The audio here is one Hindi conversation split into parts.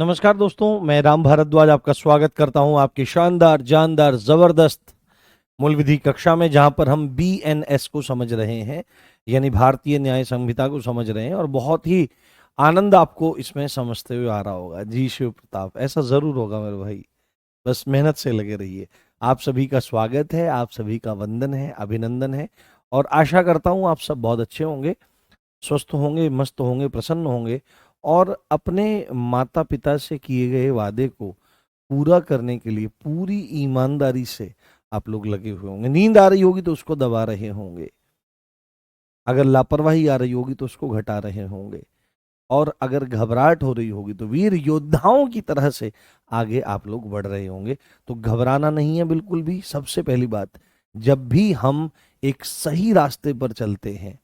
नमस्कार दोस्तों, मैं राम भारद्वाज आपका स्वागत करता हूं आपकी शानदार जानदार जबरदस्त मूल विधि कक्षा में, जहां पर हम बीएनएस को समझ रहे हैं, यानी भारतीय न्याय संहिता को समझ रहे हैं। और बहुत ही आनंद आपको इसमें समझते हुए आ रहा होगा। जी शिव प्रताप, ऐसा जरूर होगा मेरे भाई। बस मेहनत से लगे रहिए। आप सभी का स्वागत है, आप सभी का वंदन है, अभिनंदन है। और आशा करता हूं आप सब बहुत अच्छे होंगे, स्वस्थ होंगे, मस्त होंगे, प्रसन्न होंगे और अपने माता पिता से किए गए वादे को पूरा करने के लिए पूरी ईमानदारी से आप लोग लगे हुए होंगे। नींद आ रही होगी तो उसको दबा रहे होंगे, अगर लापरवाही आ रही होगी तो उसको घटा रहे होंगे, और अगर घबराहट हो रही होगी तो वीर योद्धाओं की तरह से आगे आप लोग बढ़ रहे होंगे। तो घबराना नहीं है बिल्कुल भी। सबसे पहली बात, जब भी हम एक सही रास्ते पर चलते हैं,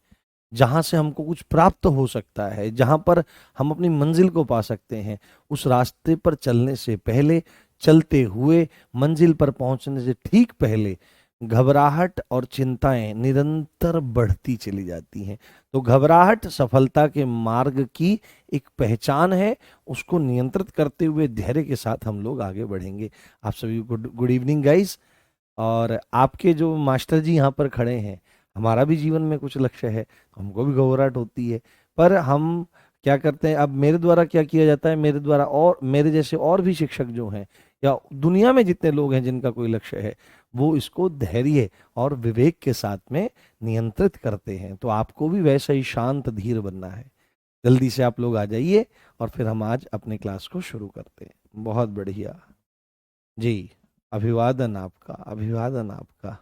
जहां से हमको कुछ प्राप्त हो सकता है, जहां पर हम अपनी मंजिल को पा सकते हैं, उस रास्ते पर चलने से पहले, चलते हुए मंजिल पर पहुंचने से ठीक पहले घबराहट और चिंताएं निरंतर बढ़ती चली जाती हैं। तो घबराहट सफलता के मार्ग की एक पहचान है। उसको नियंत्रित करते हुए धैर्य के साथ हम लोग आगे बढ़ेंगे। आप सभी को गुड इवनिंग गाइस। और आपके जो मास्टर जी यहाँ पर खड़े हैं, हमारा भी जीवन में कुछ लक्ष्य है, तो हमको भी घबराहट होती है। पर हम क्या करते हैं, अब मेरे द्वारा क्या किया जाता है, मेरे द्वारा और मेरे जैसे और भी शिक्षक जो हैं, या दुनिया में जितने लोग हैं जिनका कोई लक्ष्य है, वो इसको धैर्य और विवेक के साथ में नियंत्रित करते हैं। तो आपको भी वैसा ही शांत धीर बनना है। जल्दी से आप लोग आ जाइए और फिर हम आज अपने क्लास को शुरू करते हैं। बहुत बढ़िया जी, अभिवादन आपका, अभिवादन आपका।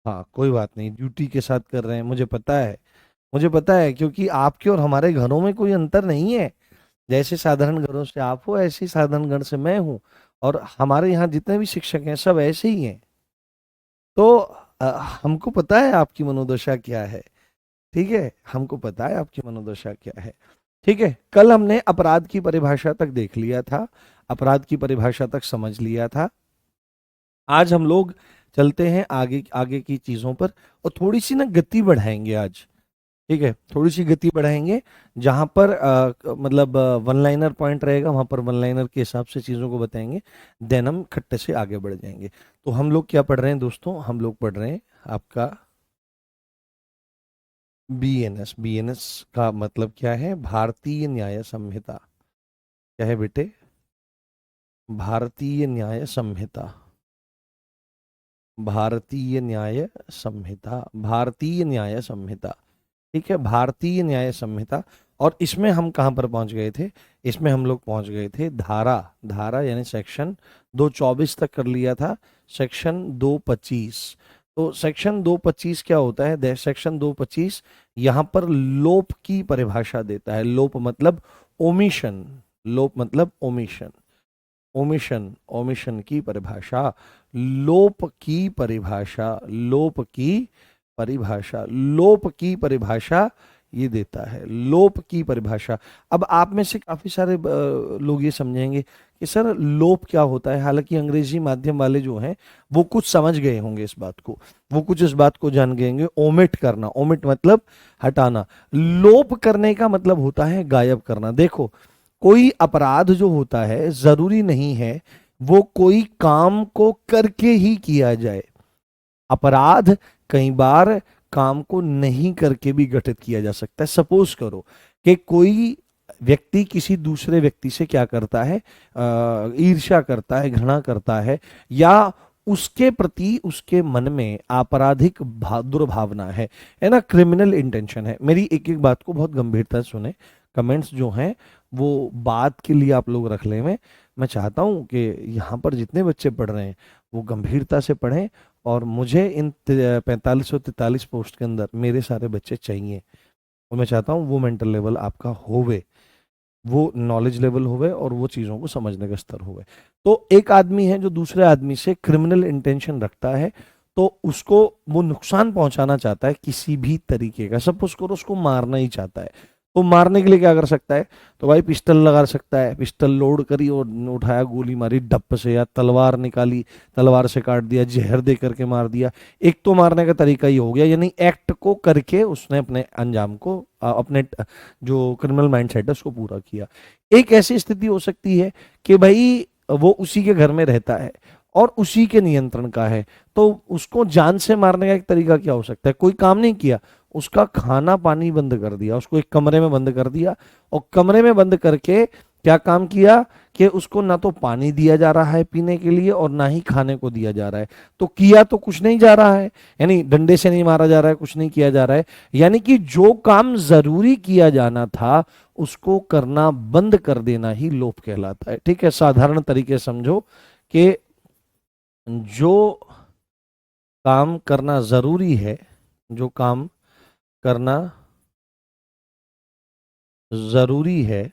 हाँ, कोई बात नहीं, ड्यूटी के साथ कर रहे हैं, मुझे पता है, मुझे पता है, क्योंकि आपके और हमारे घरों में कोई अंतर नहीं है। जैसे साधारण घरों से आप हो, ऐसे ही साधारण घर से मैं हूँ। और हमारे यहाँ जितने भी शिक्षक हैं सब ऐसे ही हैं। तो हमको पता है आपकी मनोदशा क्या है। ठीक है, हमको पता है आपकी मनोदशा क्या है। ठीक है, कल हमने अपराध की परिभाषा तक देख लिया था, अपराध की परिभाषा तक समझ लिया था। आज हम लोग चलते हैं आगे आगे की चीजों पर, और थोड़ी सी ना गति बढ़ाएंगे आज। ठीक है, थोड़ी सी गति बढ़ाएंगे। जहां पर मतलब वन लाइनर पॉइंट रहेगा, वहां पर वन लाइनर के हिसाब से चीजों को बताएंगे। देन हम खट्टे से आगे बढ़ जाएंगे। तो हम लोग क्या पढ़ रहे हैं दोस्तों, हम लोग पढ़ रहे हैं आपका बीएनएस। बीएनएस का मतलब क्या है, भारतीय न्याय संहिता। क्या है बेटे, भारतीय न्याय संहिता, भारतीय न्याय संहिता, भारतीय न्याय संहिता। ठीक है, भारतीय न्याय संहिता। और इसमें हम कहाँ पर पहुंच गए थे, इसमें हम लोग पहुंच गए थे धारा, धारा यानी सेक्शन 224 तक कर लिया था। सेक्शन 225, तो सेक्शन 225 क्या होता है, सेक्शन 225 यहाँ पर लोप की परिभाषा देता है। लोप मतलब ओमिशन, लोप मतलब ओमिशन, ओमिशन, ओमिशन की परिभाषा, लोप की परिभाषा, लोप की परिभाषा, लोप की परिभाषा ये देता है, लोप की परिभाषा। अब आप में से काफी सारे लोग ये समझेंगे कि सर लोप क्या होता है। हालांकि अंग्रेजी माध्यम वाले जो हैं वो कुछ समझ गए होंगे इस बात को, वो कुछ इस बात को जान गए होंगे। ओमिट करना, ओमिट मतलब हटाना, लोप करने का मतलब होता है गायब करना। देखो, कोई अपराध जो होता है जरूरी नहीं है वो कोई काम को करके ही किया जाए। अपराध कई बार काम को नहीं करके भी गठित किया जा सकता है। सपोज करो कि कोई व्यक्ति किसी दूसरे व्यक्ति से क्या करता है, ईर्ष्या करता है, घृणा करता है, या उसके प्रति उसके मन में आपराधिक दुर्भावना है ना, क्रिमिनल इंटेंशन है। मेरी एक एक बात को बहुत गंभीरता से सुने। कमेंट्स जो हैं वो बात के लिए आप लोग रख लें। मैं चाहता हूं कि यहाँ पर जितने बच्चे पढ़ रहे हैं वो गंभीरता से पढ़ें, और मुझे इन 4543 पोस्ट के अंदर मेरे सारे बच्चे चाहिए। और मैं चाहता हूँ वो मेंटल लेवल आपका होवे, वो नॉलेज लेवल होवे, और वो चीज़ों को समझने का स्तर होवे। तो एक आदमी है जो दूसरे आदमी से क्रिमिनल इंटेंशन रखता है, तो उसको वो नुकसान पहुंचाना चाहता है किसी भी तरीके का। सपोज करो उसको मारना ही चाहता है, वो मारने के लिए क्या कर सकता है? तो भाई पिस्टल लगा सकता है, पिस्टल लोड करी और उठाया, गोली मारी डप्प से, या तलवार निकाली, तलवार से काट दिया, जहर दे करके मार दिया। एक तो मारने का तरीका ही हो गया, यानी एक्ट को करके उसने अपने अंजाम को अपने जो क्रिमिनल माइंडसेट है उसको पूरा किया। एक ऐसी स्थिति हो सकती है कि भाई वो उसी के घर में रहता है और उसी के नियंत्रण का है, तो उसको जान से मारने का एक तरीका क्या हो सकता है? कोई काम नहीं किया, उसका खाना पानी बंद कर दिया, उसको एक कमरे में बंद कर दिया, और कमरे में बंद करके क्या काम किया कि उसको ना तो पानी दिया जा रहा है पीने के लिए और ना ही खाने को दिया जा रहा है। तो किया तो कुछ नहीं जा रहा है, यानी डंडे से नहीं मारा जा रहा है, कुछ नहीं किया जा रहा है, यानी कि जो काम जरूरी किया जाना था उसको करना बंद कर देना ही लोभ कहलाता है। ठीक है, साधारण तरीके समझो कि जो काम करना जरूरी है, जो काम करना जरूरी है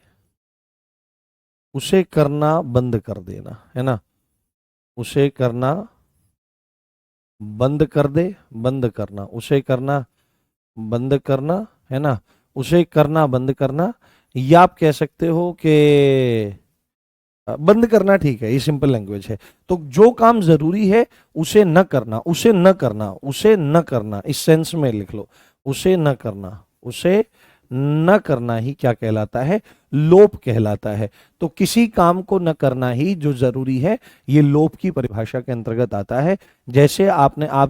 उसे करना बंद कर देना, है ना, उसे करना बंद कर दे, बंद करना, उसे करना बंद करना, है ना, उसे करना बंद करना, या आप कह सकते हो कि बंद करना, ठीक है, ये सिंपल लैंग्वेज है। तो जो काम जरूरी है उसे न करना, उसे न करना, उसे न करना, इस सेंस में लिख लो, उसे न करना, उसे न करना ही क्या कहलाता है? लोभ कहलाता है। तो किसी काम को न करना ही जो जरूरी है, ये लोभ की परिभाषा के अंतर्गत आता है। जैसे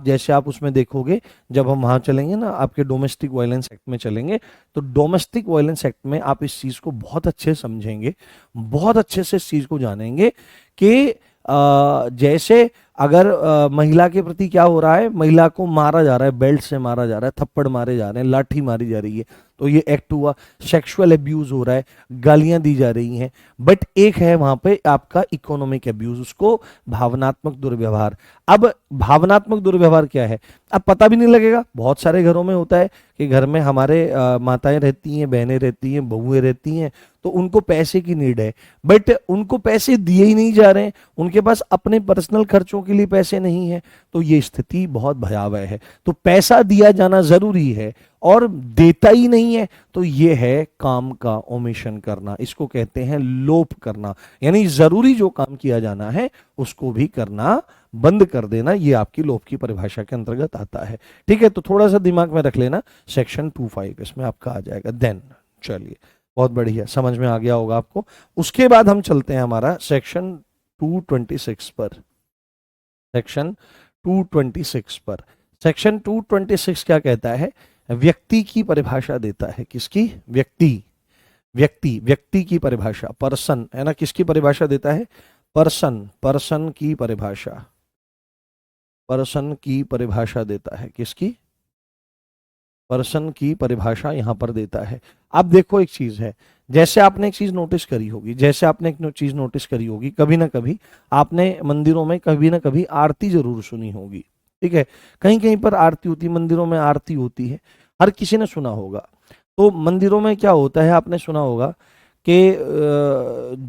जैसे आप उसमें देखोगे, जब हम वहां चलेंगे ना, आपके डोमेस्टिक वायलेंस एक्ट में चलेंगे, तो डोमेस्टिक वायलेंस एक्ट में आप इस चीज को बहुत अच्छे समझेंगे, बहुत अच्छे से इस चीज को जानेंगे कि जैसे अगर महिला के प्रति क्या हो रहा है, महिला को मारा जा रहा है, बेल्ट से मारा जा रहा है, थप्पड़ मारे जा रहे हैं, लाठी मारी जा रही है, तो ये एक्ट हुआ। सेक्सुअल अब्यूज हो रहा है, गालियां दी जा रही हैं। बट एक है वहां पे आपका इकोनॉमिक अब्यूज, उसको भावनात्मक दुर्व्यवहार। अब भावनात्मक दुर्व्यवहार क्या है, अब पता भी नहीं लगेगा। बहुत सारे घरों में होता है कि घर में हमारे माताएं रहती हैं, बहनें रहती हैं, बहुएं रहती हैं, तो उनको पैसे की नीड है, बट उनको पैसे दिए ही नहीं जा रहे हैं, उनके पास अपने पर्सनल खर्चों के लिए पैसे नहीं है। तो ये स्थिति बहुत भयावह है। तो पैसा दिया जाना जरूरी है और देता ही नहीं है, तो ये है काम का ओमिशन करना, इसको कहते हैं लोभ करना, यानी जरूरी जो काम किया जाना है उसको भी करना बंद कर देना, ये आपकी लोभ की परिभाषा के अंतर्गत आता है। ठीक है, तो थोड़ा सा दिमाग में रख लेना, सेक्शन 25 इसमें आपका आ जाएगा। देन चलिए, बहुत बढ़िया, समझ में आ गया होगा आपको। उसके बाद हम चलते हैं हमारा सेक्शन 226 पर, सेक्शन 226 पर। सेक्शन 226 क्या कहता है? व्यक्ति की परिभाषा देता है। किसकी? व्यक्ति, व्यक्ति, व्यक्ति की परिभाषा, पर्सन, है ना, किसकी परिभाषा देता है? पर्सन, पर्सन की परिभाषा, पर्सन की परिभाषा देता है। किसकी? पर्सन की परिभाषा यहां पर देता है। अब देखो, एक चीज है, जैसे आपने एक चीज नोटिस करी होगी, जैसे आपने एक चीज नोटिस करी होगी, कभी ना कभी आपने मंदिरों में कभी ना कभी आरती जरूर सुनी होगी। ठीक है, कहीं कहीं पर आरती होती है, मंदिरों में आरती होती है, हर किसी ने सुना होगा। तो मंदिरों में क्या होता है, आपने सुना होगा कि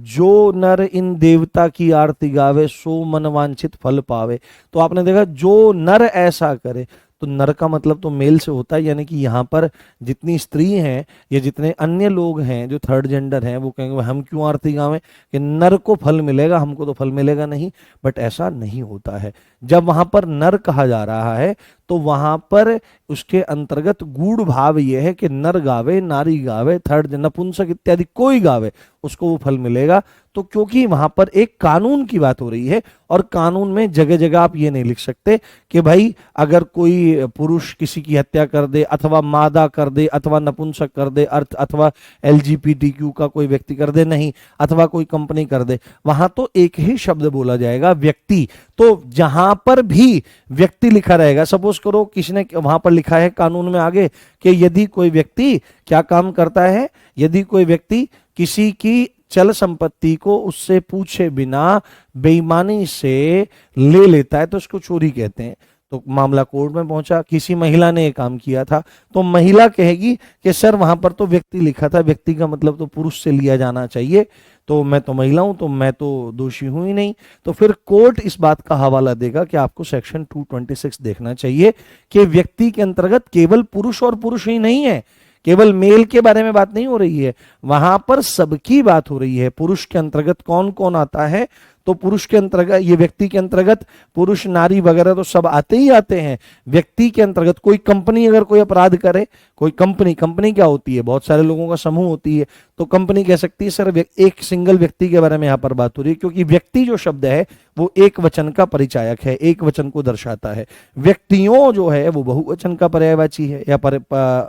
जो नर इन देवता की आरती गावे सो मन वांछित फल पावे। तो आपने देखा, जो नर ऐसा करे, तो नर का मतलब तो मेल से होता है, यानी कि यहाँ पर जितनी स्त्री हैं या जितने अन्य लोग हैं जो थर्ड जेंडर हैं, वो कहेंगे हम क्यों आरती गावें कि नर को फल मिलेगा, हमको तो फल मिलेगा नहीं। बट ऐसा नहीं होता है। जब वहां पर नर कहा जा रहा है तो वहां पर उसके अंतर्गत गूढ़ भाव यह है कि नर गावे, नारी गावे, थर्ड नपुंसक इत्यादि कोई गावे, उसको वो फल मिलेगा। तो क्योंकि वहां पर एक कानून की बात हो रही है, और कानून में जगह जगह आप ये नहीं लिख सकते कि भाई अगर कोई पुरुष किसी की हत्या कर दे, अथवा मादा कर दे, अथवा नपुंसक कर दे, अथवा LGBTQ का कोई व्यक्ति कर दे, नहीं, अथवा कोई कंपनी कर दे, वहां तो एक ही शब्द बोला जाएगा, व्यक्ति। तो जहां पर भी व्यक्ति लिखा रहेगा, सपोज करो किसी ने वहां पर लिखा है कानून में आगे कि यदि कोई व्यक्ति क्या काम करता है, यदि कोई व्यक्ति किसी की चल संपत्ति को उससे पूछे बिना बेईमानी से ले लेता है तो उसको चोरी कहते हैं। तो मामला कोर्ट में पहुंचा, किसी महिला ने ये काम किया था, तो महिला कहेगी कि सर वहां पर तो व्यक्ति लिखा था, व्यक्ति का मतलब तो पुरुष से लिया जाना चाहिए, तो मैं तो महिला हूं, तो मैं तो दोषी हूं ही नहीं। तो फिर कोर्ट इस बात का हवाला देगा कि आपको सेक्शन 226 देखना चाहिए कि व्यक्ति के अंतर्गत केवल पुरुष और पुरुष ही नहीं है, केवल मेल के बारे में बात नहीं हो रही है, वहां पर सबकी बात हो रही है। पुरुष के अंतर्गत कौन कौन आता है, तो पुरुष के अंतर्गत, ये व्यक्ति के अंतर्गत पुरुष नारी वगैरह तो सब आते ही आते हैं। व्यक्ति के अंतर्गत कोई कंपनी अगर कोई अपराध करे, कोई कंपनी, कंपनी क्या होती है, बहुत सारे लोगों का समूह होती है, तो कंपनी कह सकती है सर एक सिंगल व्यक्ति के बारे में यहां पर बात हो रही है, क्योंकि व्यक्ति जो शब्द है वो एक वचन का परिचायक है, एक वचन को दर्शाता है। व्यक्तियों जो है वो बहुवचन का पर्यायवाची है या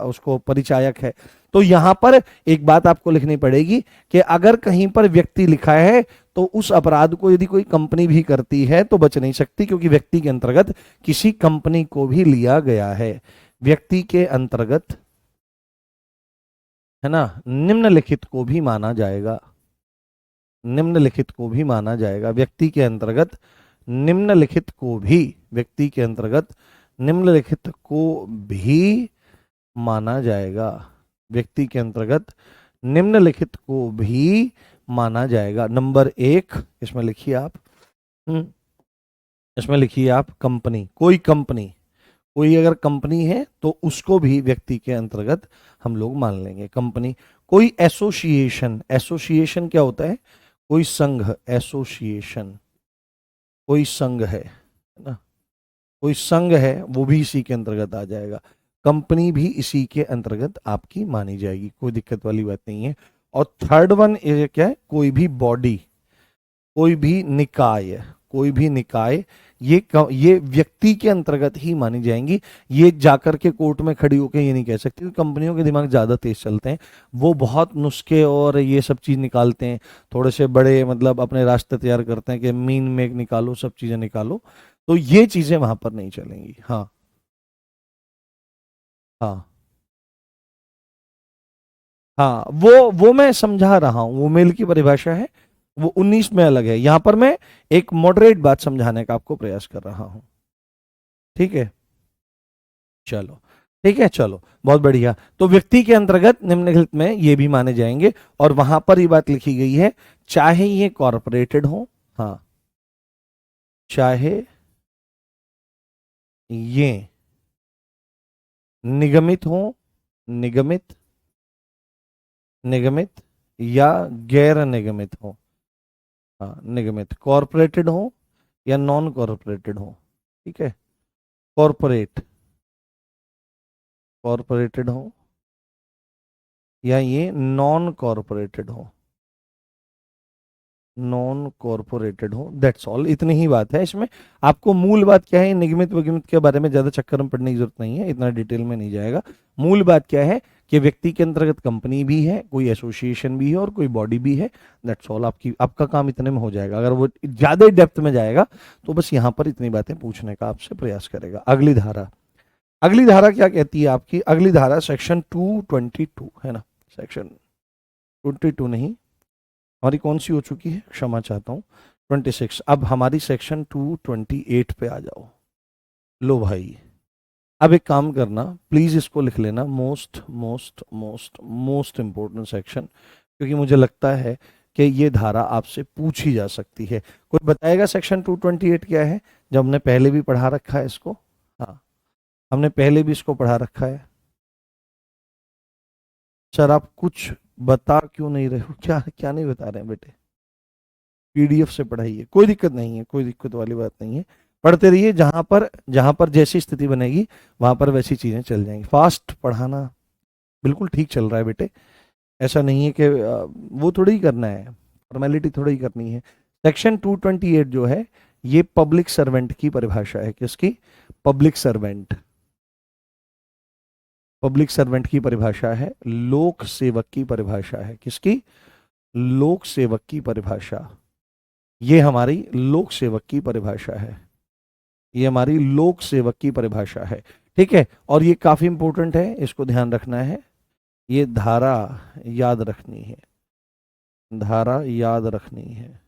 उसको परिचायक है। तो यहां पर एक बात आपको लिखनी पड़ेगी कि अगर कहीं पर व्यक्ति लिखा है तो उस अपराध को यदि कोई कंपनी भी करती है तो बच नहीं सकती, क्योंकि व्यक्ति के अंतर्गत किसी कंपनी को भी लिया गया है। व्यक्ति के अंतर्गत, है ना, निम्नलिखित को भी माना जाएगा, निम्नलिखित को भी माना जाएगा। व्यक्ति के अंतर्गत निम्नलिखित को भी, व्यक्ति के अंतर्गत निम्नलिखित को भी माना जाएगा, व्यक्ति के अंतर्गत निम्नलिखित को भी माना जाएगा। नंबर 1 इसमें लिखिए आप, इसमें लिखिए आप कंपनी, कोई कंपनी, कोई अगर कंपनी है तो उसको भी व्यक्ति के अंतर्गत हम लोग मान लेंगे, कंपनी। कोई एसोसिएशन, एसोसिएशन क्या होता है, कोई संघ, एसोसिएशन कोई संघ है ना, कोई संघ है, वो भी इसी के अंतर्गत आ जाएगा। कंपनी भी इसी के अंतर्गत आपकी मानी जाएगी, कोई दिक्कत वाली बात नहीं है। और थर्ड वन ये क्या है, कोई भी बॉडी, कोई भी निकाय, कोई भी निकाय, ये व्यक्ति के अंतर्गत ही मानी जाएंगी। ये जाकर के कोर्ट में खड़ी होकर ये नहीं कह सकती, क्योंकि कंपनियों के दिमाग ज्यादा तेज चलते हैं, वो बहुत नुस्खे और ये सब चीज निकालते हैं, थोड़े से बड़े मतलब अपने रास्ते तैयार करते हैं कि मीन मेक निकालो, सब चीजें निकालो, तो ये चीजें वहां पर नहीं चलेंगी। हाँ हाँ हाँ, वो मैं समझा रहा हूं, वो मेल की परिभाषा है, वो 19 में अलग है। यहां पर मैं एक मॉडरेट बात समझाने का आपको प्रयास कर रहा हूं, ठीक है। चलो ठीक है, चलो बहुत बढ़िया। तो व्यक्ति के अंतर्गत निम्नलिखित में ये भी माने जाएंगे, और वहां पर ये बात लिखी गई है, चाहे ये कॉरपोरेटेड हो, हाँ, चाहे ये निगमित हो, निगमित, निगमित या गैर निगमित हो, हाँ, निगमित, कॉरपोरेटेड हो या नॉन कॉरपोरेटेड हो, ठीक है, कॉरपोरेट, कॉरपोरेटेड हो या ये नॉन कॉरपोरेटेड हो, नॉन कॉरपोरेटेड हो, दैट्स ऑल, इतनी ही बात है इसमें। आपको मूल बात क्या है, निगमित विगमित के बारे में ज्यादा चक्कर में पड़ने की जरूरत नहीं है, इतना डिटेल में नहीं जाएगा। मूल बात क्या है कि व्यक्ति के अंतर्गत कंपनी भी है, कोई एसोसिएशन भी है और कोई बॉडी भी है, दैट्स ऑल। आपका काम इतने में हो जाएगा। अगर वो ज्यादा डेप्थ में जाएगा तो बस यहां पर इतनी बातें पूछने का आपसे प्रयास करेगा। अगली धारा, अगली धारा क्या कहती है आपकी, अगली धारा सेक्शन 222 है ना, सेक्शन 22 नहीं, हमारी कौन सी हो चुकी है, क्षमा चाहता हूँ, 26। अब हमारी सेक्शन 228 पे आ जाओ। लो भाई, अब एक काम करना, प्लीज इसको लिख लेना, most most most most important section, क्योंकि मुझे लगता है कि ये धारा आपसे पूछी जा सकती है। कोई बताएगा सेक्शन 228 क्या है, जब हमने पहले भी पढ़ा रखा है इसको, हाँ हमने पहले भी इसको पढ़ा रखा है। सर आप कुछ बता क्यों नहीं रहे हो, क्या क्या नहीं बता रहे हैं बेटे, पीडीएफ से पढ़ाइए, कोई दिक्कत नहीं है, कोई दिक्कत वाली बात नहीं है, पढ़ते रहिए, जहां पर जैसी स्थिति बनेगी वहां पर वैसी चीजें चल जाएंगी। फास्ट पढ़ाना बिल्कुल ठीक चल रहा है बेटे, ऐसा नहीं है कि वो थोड़ी ही करना है, फॉर्मेलिटी थोड़ी ही करनी है। सेक्शन 228 जो है ये पब्लिक सर्वेंट की परिभाषा है, किसकी, पब्लिक सर्वेंट, पब्लिक सर्वेंट की परिभाषा है, लोक सेवक की परिभाषा है, किसकी, लोक सेवक की परिभाषा, ये हमारी लोक सेवक की परिभाषा है, ये हमारी लोक सेवक की परिभाषा है, ठीक है। और ये काफी इंपॉर्टेंट है, इसको ध्यान रखना है, ये धारा याद रखनी है, धारा याद रखनी है,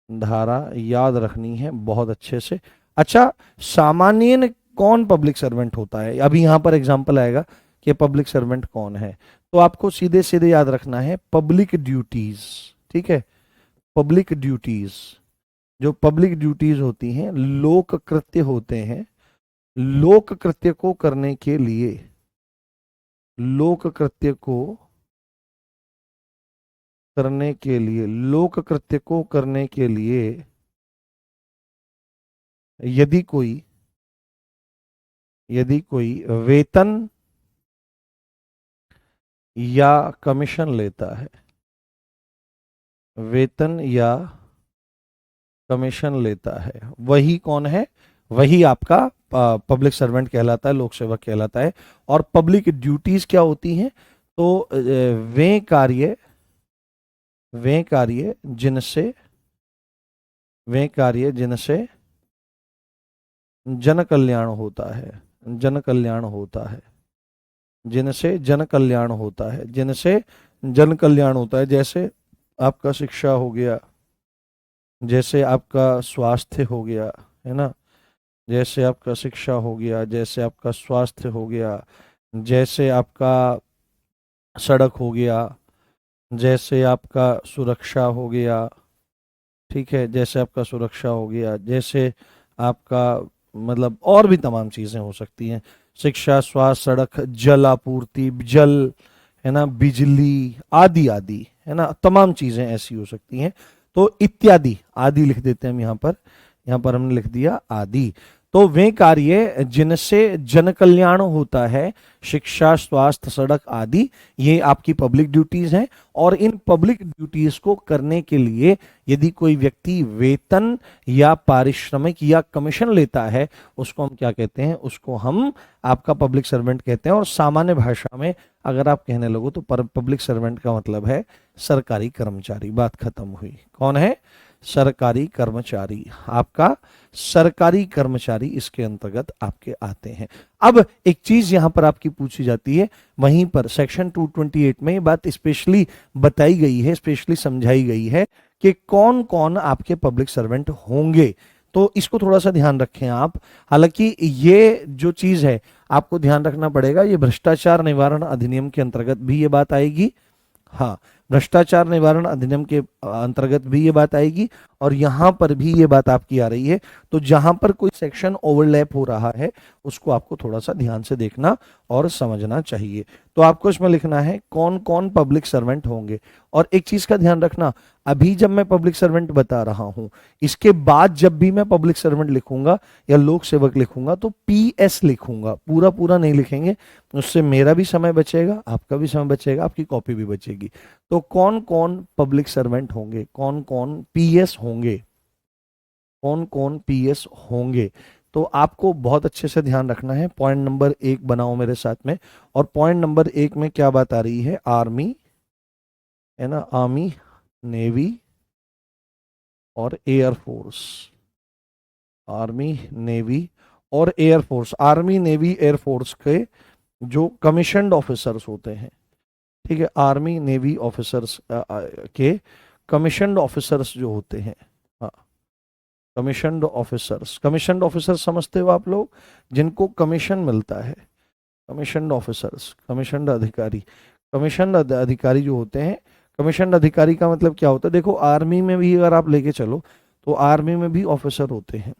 धारा याद रखनी है बहुत अच्छे से। अच्छा, सामान्यन कौन पब्लिक सर्वेंट होता है, अभी यहां पर एग्जांपल आएगा कि पब्लिक सर्वेंट कौन है, तो आपको सीधे सीधे याद रखना है पब्लिक ड्यूटीज, ठीक है, पब्लिक ड्यूटीज, जो पब्लिक ड्यूटीज होती हैं, लोक कृत्य होते हैं, लोक कृत्य को करने के लिए लोक कृत्य को करने के लिए, लोक कृत्य को करने के लिए यदि कोई वेतन या कमीशन लेता है, वेतन या कमीशन लेता है, वही कौन है? वही आपका पब्लिक सर्वेंट कहलाता है, लोक सेवक कहलाता है। और पब्लिक ड्यूटीज क्या होती हैं? तो वे कार्य जिनसे जन कल्याण होता है, जन कल्याण होता है, जिनसे जन कल्याण होता है, जिनसे जन कल्याण होता है। जैसे आपका शिक्षा हो गया, जैसे आपका स्वास्थ्य हो गया, है ना, जैसे आपका शिक्षा हो गया, जैसे आपका स्वास्थ्य हो गया, जैसे आपका सड़क हो गया, जैसे आपका सुरक्षा हो गया, ठीक है, जैसे आपका सुरक्षा हो गया, जैसे आपका मतलब और भी तमाम चीजें हो सकती हैं, शिक्षा, स्वास्थ्य, सड़क, जल आपूर्ति, जल, है ना, बिजली आदि आदि, है ना, तमाम चीजें ऐसी हो सकती हैं। तो इत्यादि, आदि लिख देते हैं हम यहाँ पर हमने लिख दिया आदि। तो वे कार्य जिनसे जन कल्याण होता है, शिक्षा, स्वास्थ्य, सड़क आदि, ये आपकी पब्लिक ड्यूटीज हैं। और इन पब्लिक ड्यूटीज को करने के लिए यदि कोई व्यक्ति वेतन या पारिश्रमिक या कमीशन लेता है, उसको हम क्या कहते हैं? उसको हम आपका पब्लिक सर्वेंट कहते हैं। और सामान्य भाषा में अगर आप कहने लगो तो पब्लिक सर्वेंट का मतलब है सरकारी कर्मचारी। बात खत्म हुई। कौन है? सरकारी कर्मचारी। आपका सरकारी कर्मचारी इसके अंतर्गत आपके आते हैं। अब एक चीज यहां पर आपकी पूछी जाती है, वहीं पर सेक्शन 228 में ये बात स्पेशली बताई गई है, स्पेशली समझाई गई है कि कौन कौन आपके पब्लिक सर्वेंट होंगे। तो इसको थोड़ा सा ध्यान रखें आप। हालांकि ये जो चीज है आपको ध्यान रखना पड़ेगा, ये भ्रष्टाचार निवारण अधिनियम के अंतर्गत भी ये बात आएगी। हाँ, भ्रष्टाचार निवारण अधिनियम के अंतर्गत भी ये बात आएगी और यहां पर भी ये बात आपकी आ रही है। तो जहां पर कोई सेक्शन ओवरलैप हो रहा है उसको आपको थोड़ा सा ध्यान से देखना और समझना चाहिए। तो आपको इसमें लिखना है कौन कौन पब्लिक सर्वेंट होंगे। और एक चीज का ध्यान रखना, अभी जब मैं पब्लिक सर्वेंट बता रहा हूं, इसके बाद जब भी मैं पब्लिक सर्वेंट लिखूंगा या लोक सेवक लिखूंगा तो पीएस लिखूंगा, पूरा पूरा नहीं लिखेंगे। उससे मेरा भी समय बचेगा, आपका भी समय बचेगा, आपकी कॉपी भी बचेगी। तो कौन कौन पब्लिक सर्वेंट होंगे, कौन कौन पीएस होंगे, कौन कौन पीएस होंगे, तो आपको बहुत अच्छे से ध्यान रखना है। पॉइंट नंबर 1 बनाओ मेरे साथ में। और पॉइंट नंबर 1 में क्या बात आ रही है? आर्मी, है ना, आर्मी, नेवी और एयरफोर्स। आर्मी, नेवी और एयरफोर्स। आर्मी, नेवी, एयरफोर्स के जो कमीशन्ड ऑफिसर्स होते हैं, ठीक है, आर्मी, नेवी ऑफिसर्स के कमीशन्ड ऑफिसर्स जो होते हैं, हाँ, कमीशन्ड ऑफिसर्स। कमीशन्ड ऑफिसर्स समझते हो आप लोग? जिनको कमीशन मिलता है, कमीशन्ड ऑफिसर्स, कमीशन्ड अधिकारी। कमीशन्ड अधिकारी जो होते हैं, कमीशन्ड अधिकारी का मतलब क्या होता है? देखो, आर्मी में भी अगर आप लेके चलो तो आर्मी में भी ऑफिसर होते हैं,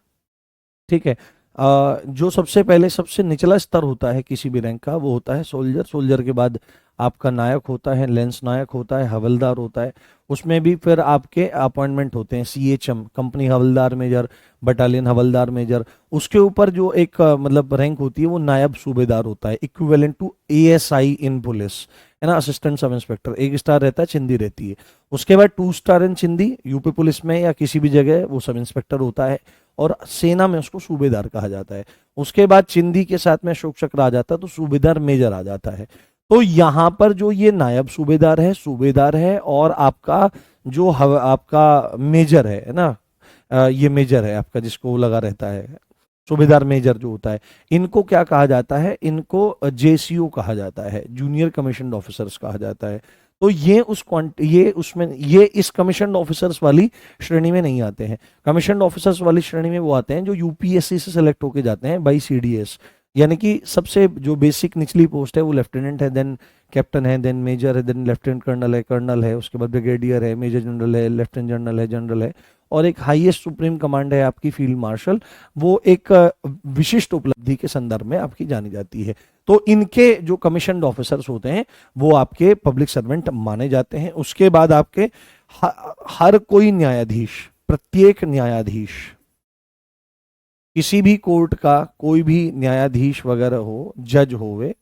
ठीक है। जो सबसे पहले सबसे निचला स्तर होता है किसी भी रैंक का, वो होता है सोल्जर। सोल्जर के बाद आपका नायक होता है, लेंस नायक होता है, हवलदार होता है। उसमें भी फिर आपके अपॉइंटमेंट होते हैं, सीएचएम, कंपनी हवलदार मेजर, बटालियन हवलदार मेजर। उसके ऊपर जो एक मतलब रैंक होती है वो नायब सूबेदार होता है, equivalent to ASI in police, है ना, असिस्टेंट सब इंस्पेक्टर। 1 स्टार रहता है, चिंदी रहती है। उसके बाद 2 स्टार इन चिंदी, यूपी पुलिस में या किसी भी जगह वो सब इंस्पेक्टर होता है और सेना में उसको सूबेदार कहा जाता है। उसके बाद चिंदी के साथ में अशोक चक्र आ जाता है तो सूबेदार मेजर आ जाता है। तो यहां पर जो ये नायब सूबेदार है और आपका जो आपका मेजर है ना, ये मेजर है आपका जिसको लगा रहता है, सूबेदार मेजर जो होता है, इनको क्या कहा जाता है? इनको जेसीओ कहा जाता है, जूनियर कमीशन ऑफिसर्स कहा जाता है। तो ये इस कमीशन ऑफिसर्स वाली श्रेणी में नहीं आते हैं। कमीशन ऑफिसर्स वाली श्रेणी में वो आते हैं जो यूपीएससी से सिलेक्ट होके जाते हैं बाई सीडीएस, यानी कि सबसे जो बेसिक निचली पोस्ट है वो लेफ्टिनेंट है, देन कैप्टन है, देन मेजर है, देन लेफ्टिनेंट कर्नल है, उसके बाद ब्रिगेडियर है, मेजर जनरल है, लेफ्टिनेंट जनरल है, और एक हाईएस्ट सुप्रीम कमांड है आपकी फील्ड मार्शल। वो एक विशिष्ट उपलब्धि के संदर्भ में आपकी जानी जाती है। तो इनके जो कमीशन्ड ऑफिसर्स होते हैं वो आपके पब्लिक सर्वेंट माने जाते हैं। उसके बाद आपके हर कोई न्यायाधीश, प्रत्येक न्यायाधीश, किसी भी कोर्ट का कोई भी न्यायाधीश वगैरह हो, जज होवे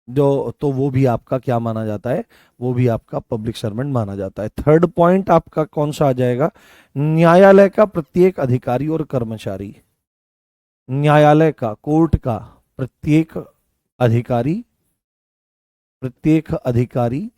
जो, तो वो भी आपका क्या माना जाता है, वो भी आपका पब्लिक सर्वेंट माना जाता है। थर्ड पॉइंट आपका कौन सा आ जाएगा, न्यायालय का प्रत्येक अधिकारी और कर्मचारी, न्यायालय का, कोर्ट का प्रत्येक अधिकारी, प्रत्येक अधिकारी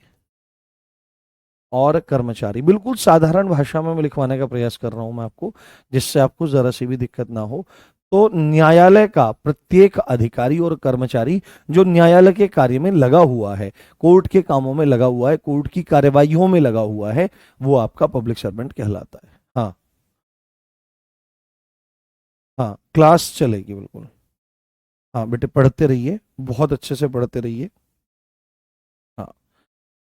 और कर्मचारी, बिल्कुल साधारण भाषा में मैं लिखवाने का प्रयास कर रहा हूं मैं आपको, जिससे आपको जरा सी भी दिक्कत ना हो। तो न्यायालय का प्रत्येक अधिकारी और कर्मचारी जो न्यायालय के कार्य में लगा हुआ है, कोर्ट के कामों में लगा हुआ है, कोर्ट की कार्यवाहियों में लगा हुआ है, वो आपका पब्लिक सर्वेंट कहलाता है। हाँ, हाँ, क्लास चलेगी बिल्कुल। हाँ बेटे, पढ़ते रहिए, बहुत अच्छे से पढ़ते रहिए। हाँ,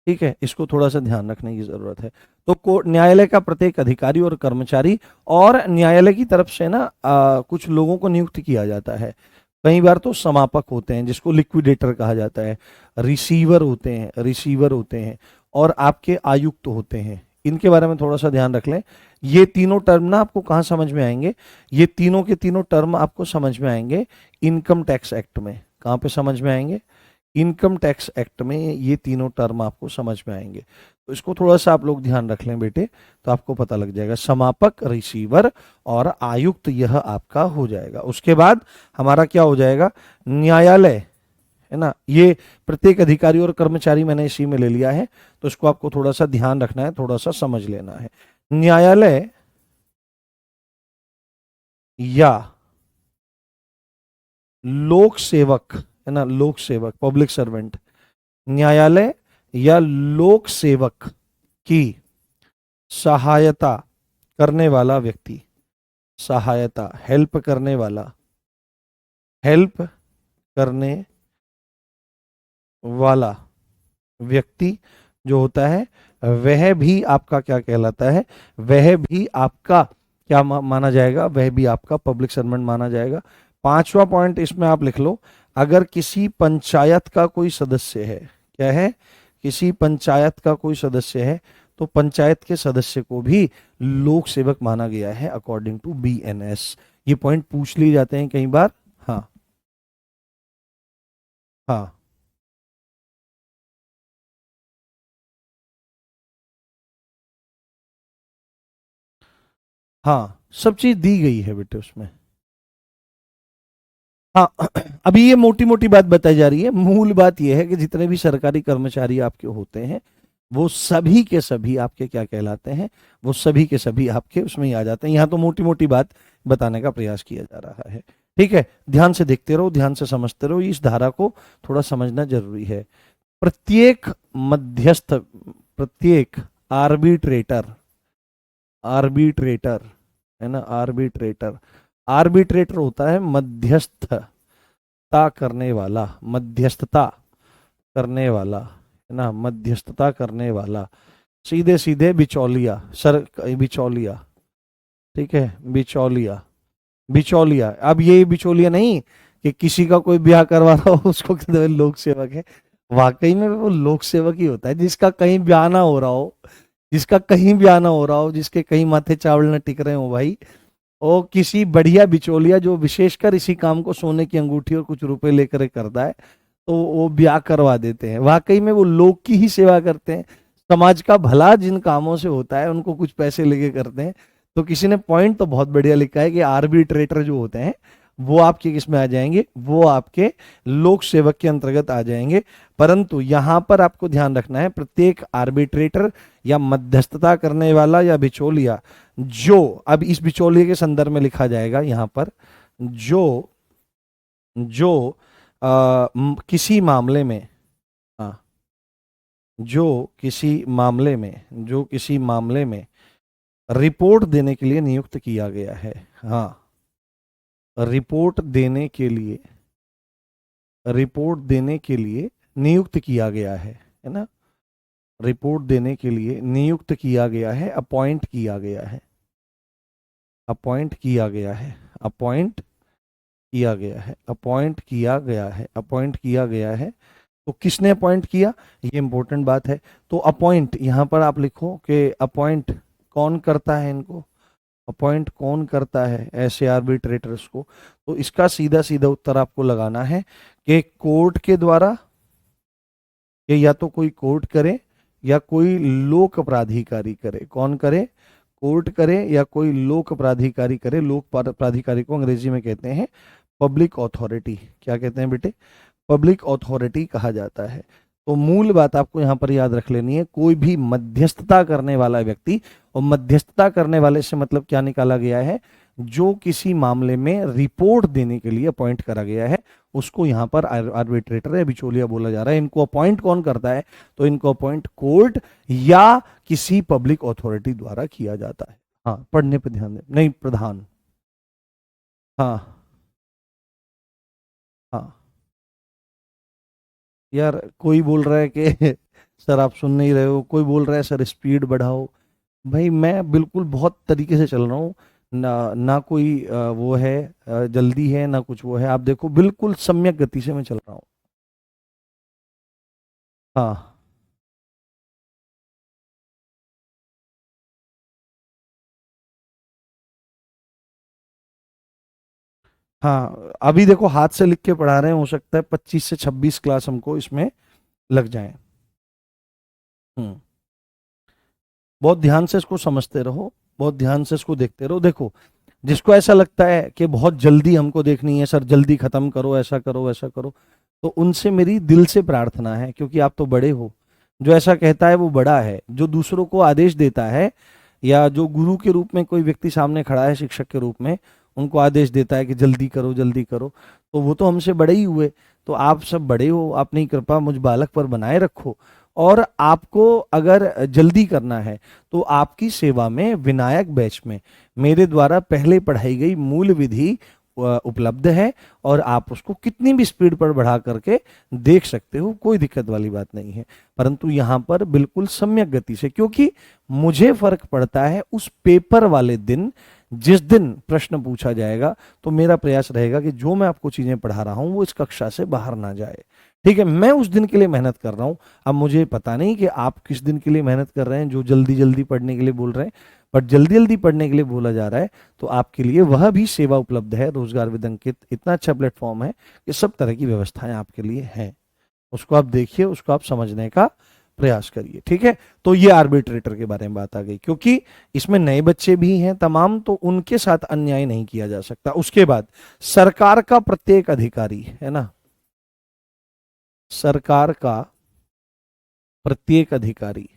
ठीक है, इसको थोड़ा सा ध्यान रखने की जरूरत है। तो न्यायालय का प्रत्येक अधिकारी और कर्मचारी, और न्यायालय की तरफ से ना कुछ लोगों को नियुक्त किया जाता है। कई बार तो समापक होते हैं जिसको लिक्विडेटर कहा जाता है, रिसीवर होते हैं और आपके आयुक्त होते हैं। इनके बारे में थोड़ा सा ध्यान रख लें। ये तीनों टर्म ना आपको कहाँ समझ में आएंगे, ये तीनों के तीनों टर्म आपको समझ में आएंगे इनकम टैक्स एक्ट में। कहाँ पे समझ में आएंगे, इनकम टैक्स एक्ट में ये तीनों टर्म आपको समझ में आएंगे। तो इसको थोड़ा सा आप लोग ध्यान रख लें बेटे, तो आपको पता लग जाएगा। समापक, रिसीवर और आयुक्त, यह आपका हो जाएगा। उसके बाद हमारा क्या हो जाएगा, न्यायालय है ना, ये प्रत्येक अधिकारी और कर्मचारी मैंने इसी में ले लिया है, तो इसको आपको थोड़ा सा ध्यान रखना है, थोड़ा सा समझ लेना है। न्यायालय या लोक सेवक है ना, लोक सेवक, पब्लिक सर्वेंट, न्यायालय या लोक सेवक की सहायता करने वाला व्यक्ति, सहायता, हेल्प करने वाला, हेल्प करने वाला व्यक्ति जो होता है, वह भी आपका क्या कहलाता है, वह भी आपका क्या माना जाएगा, वह भी आपका पब्लिक सर्वेंट माना जाएगा। पांचवा पॉइंट इसमें आप लिख लो, अगर किसी पंचायत का कोई सदस्य है, क्या है, किसी पंचायत का कोई सदस्य है, तो पंचायत के सदस्य को भी लोक सेवक माना गया है अकॉर्डिंग टू बीएनएस। ये पॉइंट पूछ लिए जाते हैं कई बार। हाँ, हाँ, हाँ, सब चीज दी गई है बेटे उसमें। हाँ, अभी ये मोटी मोटी बात बताई जा रही है, मूल बात ये है कि जितने भी सरकारी कर्मचारी आपके होते हैं वो सभी के सभी आपके क्या कहलाते हैं, वो सभी के सभी आपके उसमें ही आ जाते हैं। यहाँ तो मोटी मोटी बात बताने का प्रयास किया जा रहा है। ठीक है, ध्यान से देखते रहो, ध्यान से समझते रहो, इस धारा को थोड़ा समझना जरूरी है। प्रत्येक मध्यस्थ, प्रत्येक आर्बिट्रेटर, आर्बिट्रेटर है ना, आर्बिट्रेटर, आर्बिट्रेटर होता है मध्यस्थता करने वाला, मध्यस्थता करने वाला है ना, मध्यस्थता करने वाला, सीधे सीधे बिचौलिया, सर बिचौलिया, ठीक है, बिचौलिया, बिचौलिया। अब ये बिचौलिया नहीं कि किसी का कोई ब्याह करवा रहा हो उसको कहते हैं लोक सेवक है, वाकई में वो लोक सेवक ही होता है जिसका कहीं ब्याह ना हो रहा हो, जिसका कहीं ब्याह ना हो रहा हो, जिसके कहीं माथे चावल न टिक रहे हो भाई, और किसी बढ़िया बिचौलिया जो विशेषकर इसी काम को सोने की अंगूठी और कुछ रुपए लेकर करता है, तो वो ब्याह करवा देते हैं। वाकई में वो लोग की ही सेवा करते हैं, समाज का भला जिन कामों से होता है उनको कुछ पैसे लेके करते हैं। तो किसी ने पॉइंट तो बहुत बढ़िया लिखा है कि आर्बिट्रेटर जो होते हैं वो आपके किस में आ जाएंगे, वो आपके लोक सेवक के अंतर्गत आ जाएंगे। परंतु यहां पर आपको ध्यान रखना है, प्रत्येक आर्बिट्रेटर या मध्यस्थता करने वाला या बिचौलिया, जो अब इस बिचौलिए के संदर्भ में लिखा जाएगा यहां पर, जो जो किसी मामले में, हाँ, जो किसी मामले में, जो किसी मामले में रिपोर्ट देने के लिए नियुक्त किया गया है, हाँ, रिपोर्ट देने के लिए रिपोर्ट देने के लिए नियुक्त किया गया है ना, रिपोर्ट देने के लिए नियुक्त किया गया है, अपॉइंट किया गया है, अपॉइंट किया गया है, अपॉइंट किया गया है, अपॉइंट किया गया है, अपॉइंट किया गया है। तो किसने अपॉइंट किया, ये इंपॉर्टेंट बात है। तो अपॉइंट यहां पर आप लिखो कि अपॉइंट कौन करता है इनको, अपॉइंट कौन करता है ऐसे आर्बिट्रेटर्स को। तो इसका सीधा सीधा उत्तर आपको लगाना है कि कोर्ट के द्वारा, कि या तो कोई कोर्ट करे या कोई लोक प्राधिकारी करे। कौन करे, कोर्ट करे या कोई लोक प्राधिकारी करे। लोक प्राधिकारी को अंग्रेजी में कहते हैं पब्लिक अथॉरिटी। क्या कहते हैं बेटे, पब्लिक अथॉरिटी कहा जाता है। तो मूल बात आपको यहां पर याद रख लेनी है, कोई भी मध्यस्थता करने वाला व्यक्ति, और मध्यस्थता करने वाले से मतलब क्या निकाला गया है, जो किसी मामले में रिपोर्ट देने के लिए अपॉइंट करा गया है, उसको यहां पर आर्बिट्रेटर या बिचौलिया बोला जा रहा है। इनको अपॉइंट कौन करता है, तो इनको अपॉइंट कोर्ट या किसी पब्लिक अथॉरिटी द्वारा किया जाता है। हाँ, पढ़ने पर ध्यान दें, नहीं प्रधान। हाँ हाँ, यार कोई बोल रहा है कि सर आप सुन नहीं रहे हो, कोई बोल रहा है सर स्पीड बढ़ाओ। भाई मैं बिल्कुल बहुत तरीके से चल रहा हूँ, ना ना कोई वो है, जल्दी है ना कुछ वो है। आप देखो बिल्कुल सम्यक गति से मैं चल रहा हूँ। हाँ हाँ, अभी देखो हाथ से लिख के पढ़ा रहे हैं, हो सकता है 25 से 26 क्लास हमको इसमें लग जाए। हम्म, बहुत ध्यान से इसको समझते रहो, बहुत ध्यान से इसको देखते रहो। देखो, जिसको ऐसा लगता है कि बहुत जल्दी हमको देखनी है, सर जल्दी खत्म करो, ऐसा करो वैसा करो, तो उनसे मेरी दिल से प्रार्थना है, क्योंकि आप तो बड़े हो। जो ऐसा कहता है वो बड़ा है, जो दूसरों को आदेश देता है, या जो गुरु के रूप में कोई व्यक्ति सामने खड़ा है शिक्षक के रूप में, उनको आदेश देता है कि जल्दी करो जल्दी करो, तो वो तो हमसे बड़े ही हुए। तो आप सब बड़े हो, अपनी कृपा मुझ बालक पर बनाए रखो। और आपको अगर जल्दी करना है, तो आपकी सेवा में विनायक बैच में मेरे द्वारा पहले पढ़ाई गई मूल विधि उपलब्ध है, और आप उसको कितनी भी स्पीड पर बढ़ा करके देख सकते हो, कोई दिक्कत वाली बात नहीं है। परंतु यहाँ पर बिल्कुल सम्यक गति से, क्योंकि मुझे फर्क पड़ता है उस पेपर वाले दिन, जिस दिन प्रश्न पूछा जाएगा, तो मेरा प्रयास रहेगा कि जो मैं आपको चीजें पढ़ा रहा हूं वो इस कक्षा से बाहर ना जाए। ठीक है, मैं उस दिन के लिए मेहनत कर रहा हूं। अब मुझे पता नहीं कि आप किस दिन के लिए मेहनत कर रहे हैं, जो जल्दी जल्दी पढ़ने के लिए बोल रहे हैं, बट जल्दी जल्दी पढ़ने के लिए बोला जा रहा है, तो आपके लिए वह भी सेवा उपलब्ध है। रोजगार विद अंकित इतना अच्छा प्लेटफॉर्म है कि सब तरह की व्यवस्थाएं आपके लिए हैं। उसको आप देखिए, उसको आप समझने का प्रयास करिए। ठीक है, तो ये आर्बिट्रेटर के बारे में बात आ गई, क्योंकि इसमें नए बच्चे भी हैं तमाम, तो उनके साथ अन्याय नहीं किया जा सकता। उसके बाद सरकार का प्रत्येक अधिकारी, है ना, सरकार का प्रत्येक अधिकारी,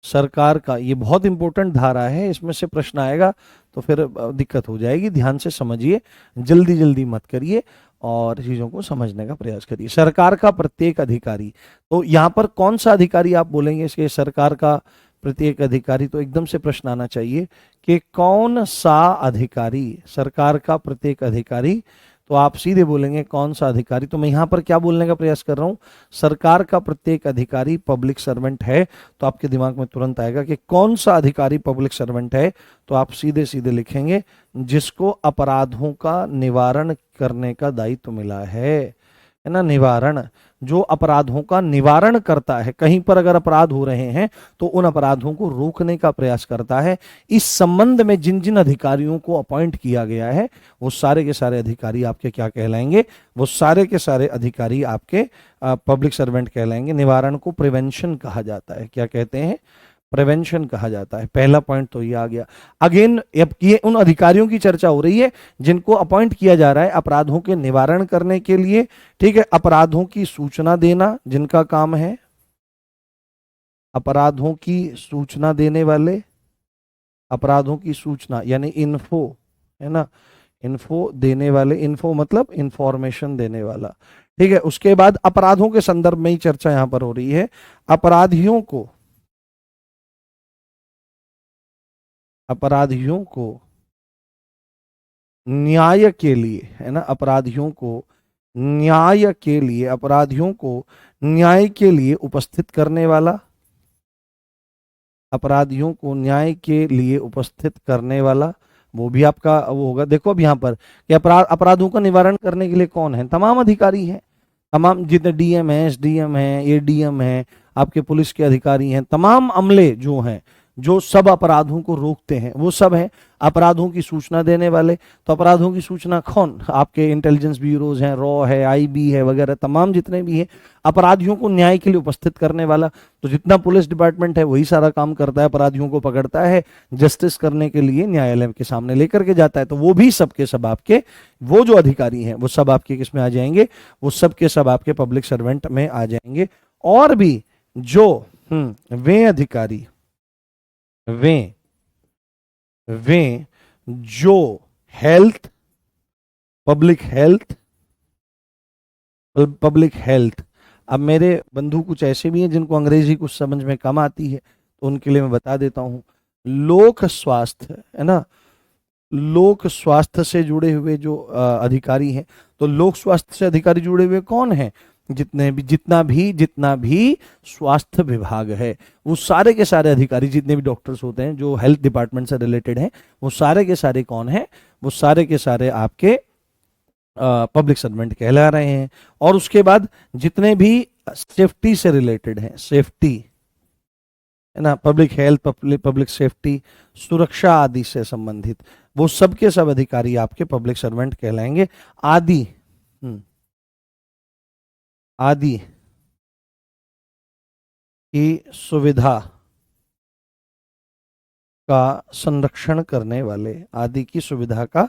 सरकार का, ये बहुत इंपॉर्टेंट धारा है, इसमें से प्रश्न आएगा तो फिर दिक्कत हो जाएगी। ध्यान से समझिए, जल्दी जल्दी मत करिए, और चीजों को समझने का प्रयास करिए। सरकार का प्रत्येक अधिकारी, तो यहाँ पर कौन सा अधिकारी आप बोलेंगे इसके, सरकार का प्रत्येक अधिकारी, तो एकदम से प्रश्न आना चाहिए कि कौन सा अधिकारी, सरकार का प्रत्येक अधिकारी, तो आप सीधे बोलेंगे कौन सा अधिकारी। तो मैं यहां पर क्या बोलने का प्रयास कर रहा हूं, सरकार का प्रत्येक अधिकारी पब्लिक सर्वेंट है। तो आपके दिमाग में तुरंत आएगा कि कौन सा अधिकारी पब्लिक सर्वेंट है, तो आप सीधे सीधे लिखेंगे जिसको अपराधों का निवारण करने का दायित्व मिला है ना, निवारण, जो अपराधों का निवारण करता है। कहीं पर अगर अपराध हो रहे हैं तो उन अपराधों को रोकने का प्रयास करता है। इस संबंध में जिन जिन अधिकारियों को अपॉइंट किया गया है, वो सारे के सारे अधिकारी आपके क्या कहलाएंगे, वो सारे के सारे अधिकारी आपके पब्लिक सर्वेंट कहलाएंगे। निवारण को प्रिवेंशन कहा जाता है, क्या कहते हैं, प्रिवेंशन कहा जाता है। पहला पॉइंट तो ये आ गया। अगेन, अब ये उन अधिकारियों की चर्चा हो रही है जिनको अपॉइंट किया जा रहा है अपराधों के निवारण करने के लिए। ठीक है, अपराधों की सूचना देना जिनका काम है, अपराधों की सूचना देने वाले, अपराधों की सूचना यानी इन्फो, है ना, इन्फो देने वाले, इन्फो मतलब इंफॉर्मेशन देने वाला। ठीक है, उसके बाद अपराधों के संदर्भ में ही चर्चा यहां पर हो रही है। अपराधियों को, अपराधियों को न्याय के लिए, है ना, अपराधियों को न्याय के लिए, अपराधियों को न्याय के लिए उपस्थित करने वाला, अपराधियों को न्याय के लिए उपस्थित करने वाला, वो भी आपका वो होगा। देखो अब यहाँ पर कि अपराधों का निवारण करने के लिए कौन है, तमाम अधिकारी हैं, तमाम जितने डीएम है, एसडीएम है, एडीएम है, आपके पुलिस के अधिकारी हैं, तमाम अमले जो हैं, जो सब अपराधों को रोकते हैं, वो सब हैं। अपराधों की सूचना देने वाले, तो अपराधों की सूचना कौन, आपके इंटेलिजेंस ब्यूरोज हैं, रॉ है, आईबी है वगैरह, तमाम जितने भी हैं। अपराधियों को न्याय के लिए उपस्थित करने वाला, तो जितना पुलिस डिपार्टमेंट है वही सारा काम करता है, अपराधियों को पकड़ता है, जस्टिस करने के लिए न्यायालय के सामने लेकर के जाता है। तो वो भी सबके सब आपके, वो जो अधिकारी हैं वो सब आपके किस में आ जाएंगे, वो सब के सब आपके पब्लिक सर्वेंट में आ जाएंगे। और भी जो वे अधिकारी, वे वे जो health, public health, public health, अब मेरे बंधु कुछ ऐसे भी हैं जिनको अंग्रेजी कुछ समझ में कम आती है, तो उनके लिए मैं बता देता हूं। लोक स्वास्थ्य है ना, लोक स्वास्थ्य से जुड़े हुए जो अधिकारी हैं, तो लोक स्वास्थ्य से अधिकारी जुड़े हुए कौन हैं, जितना भी स्वास्थ्य विभाग है, वो सारे के सारे अधिकारी, जितने भी डॉक्टर्स होते हैं जो हेल्थ डिपार्टमेंट से रिलेटेड हैं, वो सारे के सारे कौन हैं, वो सारे के सारे आपके पब्लिक सर्वेंट कहला रहे हैं। और उसके बाद जितने भी सेफ्टी से रिलेटेड हैं, सेफ्टी है ना, पब्लिक हेल्थ, पब्लिक सेफ्टी, सुरक्षा आदि से संबंधित, वो सब के सब अधिकारी आपके पब्लिक सर्वेंट कहलाएंगे। आदि आदि की सुविधा का संरक्षण करने वाले, आदि की सुविधा का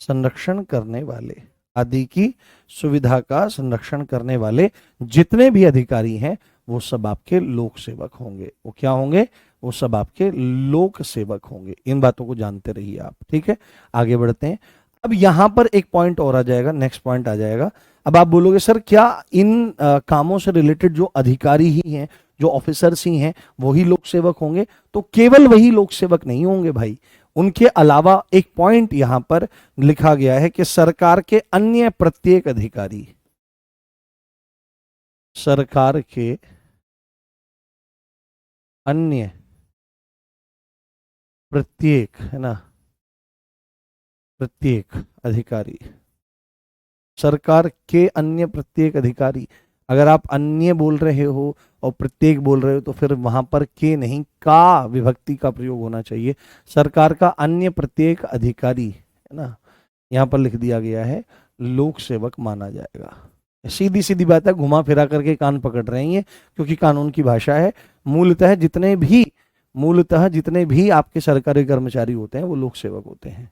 संरक्षण करने वाले, आदि की सुविधा का संरक्षण करने वाले जितने भी अधिकारी हैं, वो सब आपके लोक सेवक होंगे। वो क्या होंगे, वो सब आपके लोक सेवक होंगे। इन बातों को जानते रहिए आप, ठीक है। आगे बढ़ते हैं। अब यहां पर एक पॉइंट और आ जाएगा, नेक्स्ट पॉइंट आ जाएगा। अब आप बोलोगे सर क्या इन कामों से रिलेटेड जो अधिकारी ही हैं, जो ऑफिसर्स ही हैं, वही लोक सेवक होंगे? तो केवल वही लोक सेवक नहीं होंगे भाई, उनके अलावा एक पॉइंट यहां पर लिखा गया है कि सरकार के अन्य प्रत्येक अधिकारी, सरकार के अन्य प्रत्येक, है ना, प्रत्येक अधिकारी, सरकार के अन्य प्रत्येक अधिकारी। अगर आप अन्य बोल रहे हो और प्रत्येक बोल रहे हो तो फिर वहां पर के नहीं, का विभक्ति का प्रयोग होना चाहिए। सरकार का अन्य प्रत्येक अधिकारी, है ना, यहां पर लिख दिया गया है, लोक सेवक माना जाएगा। सीधी सीधी बात है, घुमा फिरा करके कान पकड़ रही है, क्योंकि कानून की भाषा है। मूलतः जितने भी आपके सरकारी कर्मचारी होते हैं वो लोक सेवक होते हैं,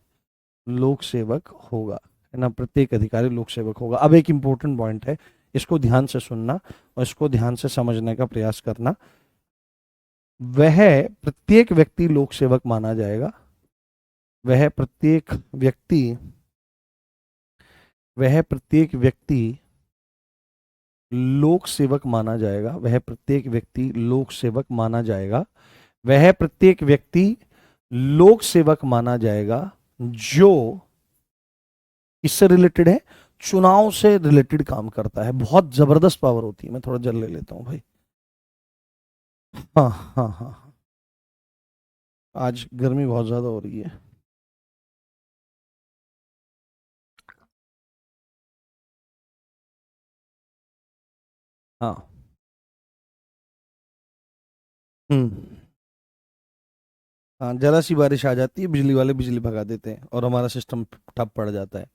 लोक सेवक होगा, है ना, प्रत्येक अधिकारी लोक सेवक होगा। अब एक इंपॉर्टेंट पॉइंट है, इसको ध्यान से सुनना और इसको ध्यान से समझने का प्रयास करना। वह प्रत्येक व्यक्ति लोक सेवक माना जाएगा, वह प्रत्येक व्यक्ति, वह प्रत्येक व्यक्ति लोक सेवक माना जाएगा, वह प्रत्येक व्यक्ति लोक सेवक माना जाएगा, वह प्रत्येक व्यक्ति लोक सेवक माना जाएगा जो किससे रिलेटेड है, चुनाव से रिलेटेड काम करता है। बहुत जबरदस्त पावर होती है। मैं थोड़ा जल ले लेता हूं भाई। हाँ हाँ हाँ, आज गर्मी बहुत ज्यादा हो रही है। हाँ, हम्म, हाँ, जरा सी बारिश आ जाती है, बिजली वाले बिजली भगा देते हैं और हमारा सिस्टम ठप पड़ जाता है।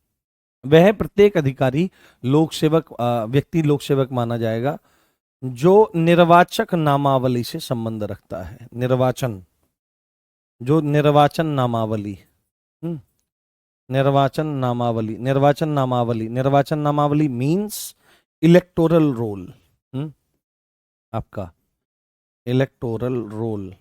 वह प्रत्येक अधिकारी लोक सेवक व्यक्ति लोक सेवक माना जाएगा जो निर्वाचक नामावली से संबंध रखता है। निर्वाचन, जो निर्वाचन नामावली, हम्म, निर्वाचन नामावली, निर्वाचन नामावली, निर्वाचन नामावली मीन्स इलेक्टोरल रोल, आपका इलेक्टोरल रोल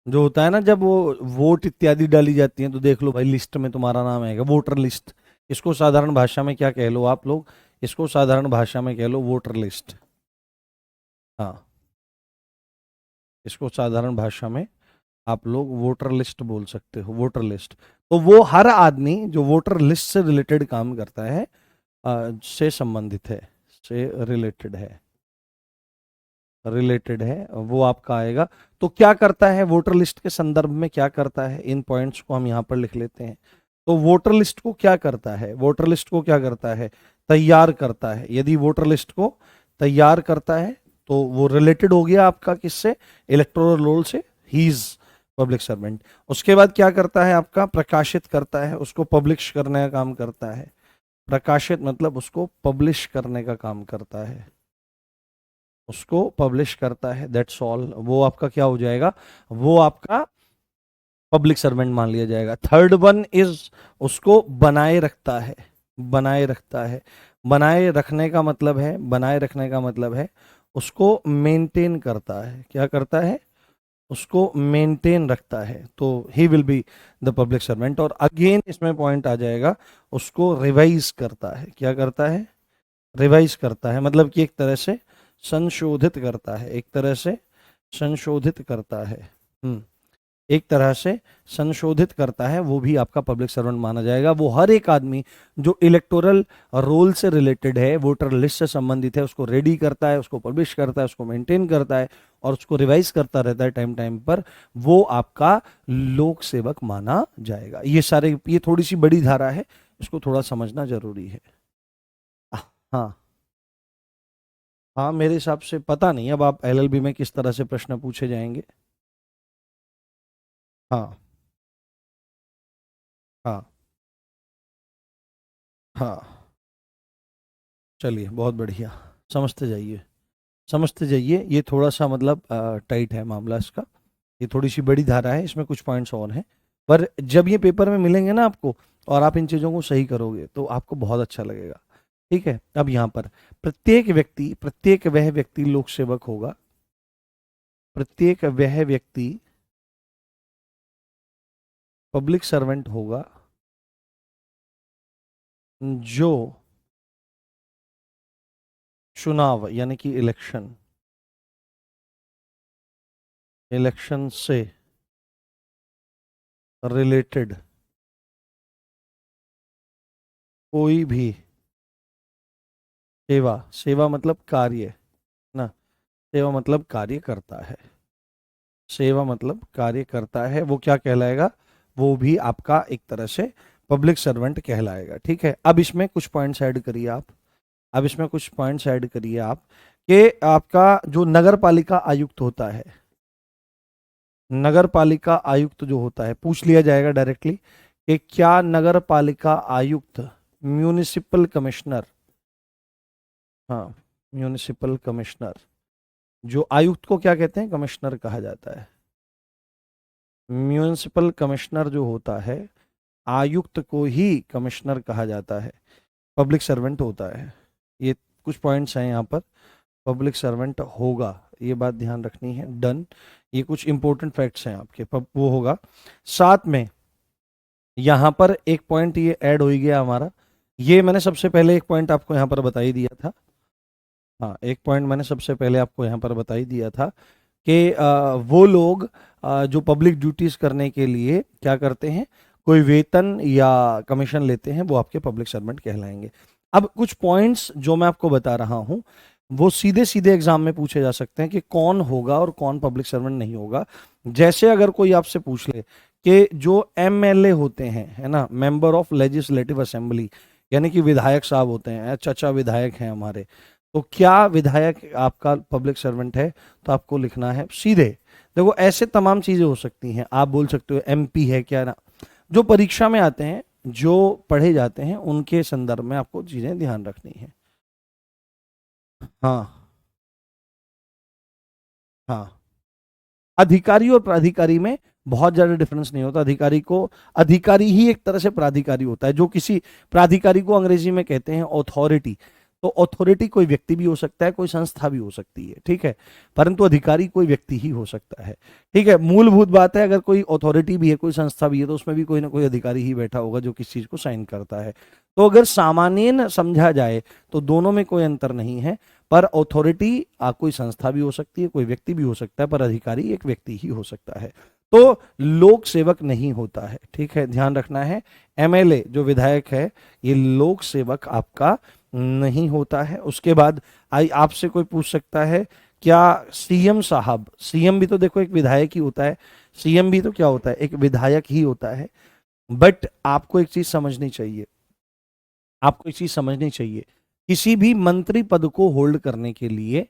जो होता है ना, जब वो वोट इत्यादि डाली जाती हैं, तो देख लो भाई लिस्ट में तुम्हारा नाम आएगा, वोटर लिस्ट। इसको साधारण भाषा में क्या कह लो आप लोग, इसको साधारण भाषा में कह लो वोटर लिस्ट। हाँ, इसको साधारण भाषा में आप लोग वोटर लिस्ट बोल सकते हो, वोटर लिस्ट। तो वो हर आदमी जो वोटर लिस्ट से रिलेटेड काम करता है, से संबंधित है, से रिलेटेड है, वो आपका आएगा। तो क्या करता है वोटर लिस्ट के संदर्भ में, क्या करता है, इन पॉइंट्स को हम यहाँ पर लिख लेते हैं। तो वोटर लिस्ट को क्या करता है, वोटर लिस्ट को क्या करता है, तैयार करता है। यदि वोटर लिस्ट को तैयार करता है तो वो रिलेटेड हो गया आपका किससे, इलेक्टोरल रोल से, ही इज पब्लिक सर्वेंट। उसके बाद क्या करता है आपका, प्रकाशित करता है, उसको पब्लिश करने का काम करता है। प्रकाशित मतलब उसको पब्लिश करने का काम करता है, उसको पब्लिश करता है, दैट्स ऑल। वो आपका क्या हो जाएगा, वो आपका पब्लिक सर्वेंट मान लिया जाएगा। थर्ड वन इज, उसको बनाए रखता है, बनाए रखता है। बनाए रखने का मतलब है, बनाए रखने का मतलब है उसको मेंटेन करता है। क्या करता है, उसको मेंटेन रखता है। तो he will be the public servant. और अगेन इसमें पॉइंट आ जाएगा, उसको रिवाइज करता है। क्या करता है, रिवाइज करता है, मतलब कि एक तरह से संशोधित करता है, एक तरह से संशोधित करता है। एक तरह से संशोधित करता है, वो भी आपका पब्लिक सर्वेंट माना जाएगा। वो हर एक आदमी जो इलेक्टोरल रोल से रिलेटेड है, वोटर लिस्ट से संबंधित है, उसको रेडी करता है, उसको पब्लिश करता है, उसको मेंटेन करता है और उसको रिवाइज करता रहता है टाइम टाइम पर, वो आपका लोक सेवक माना जाएगा। ये सारे, ये थोड़ी सी बड़ी धारा है, इसको थोड़ा समझना जरूरी है। हाँ हाँ, मेरे हिसाब से पता नहीं, अब आप एलएलबी में किस तरह से प्रश्न पूछे जाएंगे। हाँ हाँ हाँ, चलिए बहुत बढ़िया, समझते जाइए, समझते जाइए। ये थोड़ा सा मतलब टाइट है मामला इसका, ये थोड़ी सी बड़ी धारा है, इसमें कुछ पॉइंट्स और हैं। पर जब ये पेपर में मिलेंगे ना आपको, और आप इन चीज़ों को सही करोगे तो आपको बहुत अच्छा लगेगा। ठीक है, अब यहाँ पर प्रत्येक व्यक्ति, प्रत्येक वह व्यक्ति लोक सेवक होगा, प्रत्येक वह व्यक्ति पब्लिक सर्वेंट होगा जो चुनाव यानी कि इलेक्शन, इलेक्शन से रिलेटेड कोई भी सेवा, सेवा मतलब कार्य ना, सेवा मतलब कार्य करता है, सेवा मतलब कार्य करता है, वो क्या कहलाएगा, वो भी आपका एक तरह से पब्लिक सर्वेंट कहलाएगा। ठीक है, अब इसमें कुछ पॉइंट्स ऐड करिए आप, अब इसमें कुछ पॉइंट्स ऐड करिए आप, कि आपका जो नगर पालिका आयुक्त होता है, नगर पालिका आयुक्त जो होता है, पूछ लिया जाएगा डायरेक्टली कि क्या नगर पालिका आयुक्त, म्यूनिसिपल कमिश्नर, हाँ म्यूनिसिपल कमिश्नर, जो आयुक्त को क्या कहते हैं, कमिश्नर कहा जाता है। म्यूनिसिपल कमिश्नर जो होता है, आयुक्त को ही कमिश्नर कहा जाता है, पब्लिक सर्वेंट होता है। ये कुछ पॉइंट्स हैं यहाँ पर, पब्लिक सर्वेंट होगा, ये बात ध्यान रखनी है, डन। ये कुछ इंपॉर्टेंट फैक्ट्स हैं आपके, वो होगा। साथ में यहाँ पर एक पॉइंट ये ऐड हो ही गया हमारा, ये मैंने सबसे पहले एक पॉइंट आपको यहाँ पर बता ही दिया था। हाँ, एक पॉइंट मैंने सबसे पहले आपको यहाँ पर बता ही दिया था कि वो लोग जो पब्लिक ड्यूटीज करने के लिए क्या करते हैं, कोई वेतन या कमीशन लेते हैं, वो आपके पब्लिक सर्वेंट कहलाएंगे। अब कुछ पॉइंट्स जो मैं आपको बता रहा हूं, वो सीधे सीधे एग्जाम में पूछे जा सकते हैं कि कौन होगा और कौन पब्लिक सर्वेंट नहीं होगा। जैसे अगर कोई आपसे पूछ ले कि जो एमएलए होते हैं, है ना, मेंबर ऑफ लेजिस्लेटिव असेंबली, यानी कि विधायक साहब होते हैं, चाचा विधायक हैं हमारे, तो क्या विधायक आपका पब्लिक सर्वेंट है, तो आपको लिखना है सीधे। देखो ऐसे तमाम चीजें हो सकती हैं, आप बोल सकते हो एमपी है क्या ना, जो परीक्षा में आते हैं, जो पढ़े जाते हैं, उनके संदर्भ में आपको चीजें ध्यान रखनी है। हाँ हाँ, अधिकारी और प्राधिकारी में बहुत ज्यादा डिफरेंस नहीं होता। अधिकारी को, अधिकारी ही एक तरह से प्राधिकारी होता है, जो किसी प्राधिकारी को अंग्रेजी में कहते हैं ऑथोरिटी। तो ऑथोरिटी कोई व्यक्ति भी हो सकता है, कोई संस्था भी हो सकती है, ठीक है, परंतु अधिकारी कोई व्यक्ति ही हो सकता है। ठीक है, मूलभूत बात है, अगर कोई ऑथोरिटी भी है, कोई संस्था भी है, तो उसमें भी कोई ना कोई अधिकारी ही बैठा होगा जो किसी चीज को साइन करता है। तो अगर सामान्य समझा जाए तो दोनों में कोई अंतर नहीं है, पर ऑथोरिटी कोई संस्था भी हो सकती है, कोई व्यक्ति भी हो सकता है, पर अधिकारी एक व्यक्ति ही हो सकता है। तो लोक सेवक नहीं होता है, ठीक है, ध्यान रखना है। एमएलए जो विधायक है ये लोक सेवक आपका नहीं होता है। उसके बाद आई आपसे कोई पूछ सकता है क्या सीएम साहब, सीएम भी तो देखो एक विधायक ही होता है, सीएम भी तो क्या होता है, एक विधायक ही होता है। बट आपको एक चीज समझनी चाहिए, आपको एक चीज समझनी चाहिए, किसी भी मंत्री पद को होल्ड करने के लिए,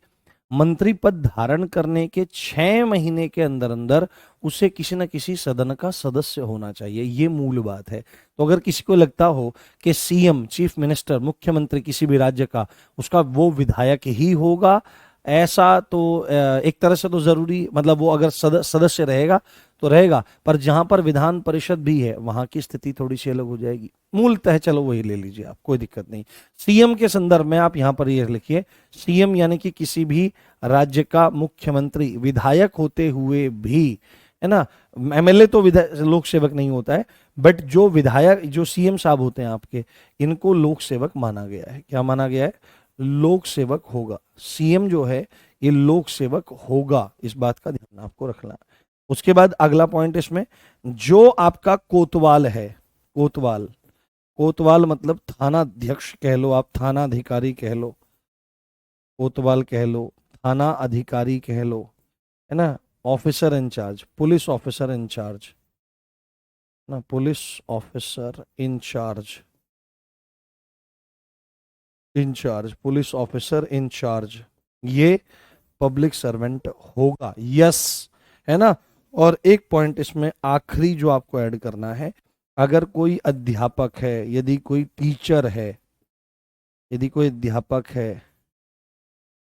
मंत्री पद धारण करने के 6 महीने के अंदर अंदर उसे किसी न किसी सदन का सदस्य होना चाहिए, ये मूल बात है। तो अगर किसी को लगता हो कि सीएम, चीफ मिनिस्टर, मुख्यमंत्री किसी भी राज्य का, उसका वो विधायक ही होगा, ऐसा तो एक तरह से तो जरूरी, मतलब वो अगर सदस्य रहेगा तो रहेगा, पर जहां पर विधान परिषद भी है वहां की स्थिति थोड़ी सी अलग हो जाएगी। मूलतः चलो वही ले लीजिए आप, कोई दिक्कत नहीं। सीएम के संदर्भ में आप यहां पर ये लिखिए, सीएम यानी कि किसी भी राज्य का मुख्यमंत्री, विधायक होते हुए भी, है ना, एमएलए तो लोक सेवक नहीं होता है, बट जो विधायक, जो सीएम साहब होते हैं आपके, इनको लोक सेवक माना गया है। क्या माना गया है? लोक सेवक होगा। सीएम जो है ये लोक सेवक होगा, इस बात का ध्यान आपको रखना है। उसके बाद अगला पॉइंट इसमें, जो आपका कोतवाल है, कोतवाल, कोतवाल मतलब थाना अध्यक्ष कह लो आप, थाना अधिकारी कह लो, कोतवाल कह लो, थाना अधिकारी कह लो, है ना, officer in charge, police officer in charge ना, police officer in charge, in charge, police officer in charge, ये पब्लिक सर्वेंट होगा, यस, है ना। और एक पॉइंट इसमें आखिरी जो आपको ऐड करना है, अगर कोई अध्यापक है, यदि कोई टीचर है, यदि कोई अध्यापक है,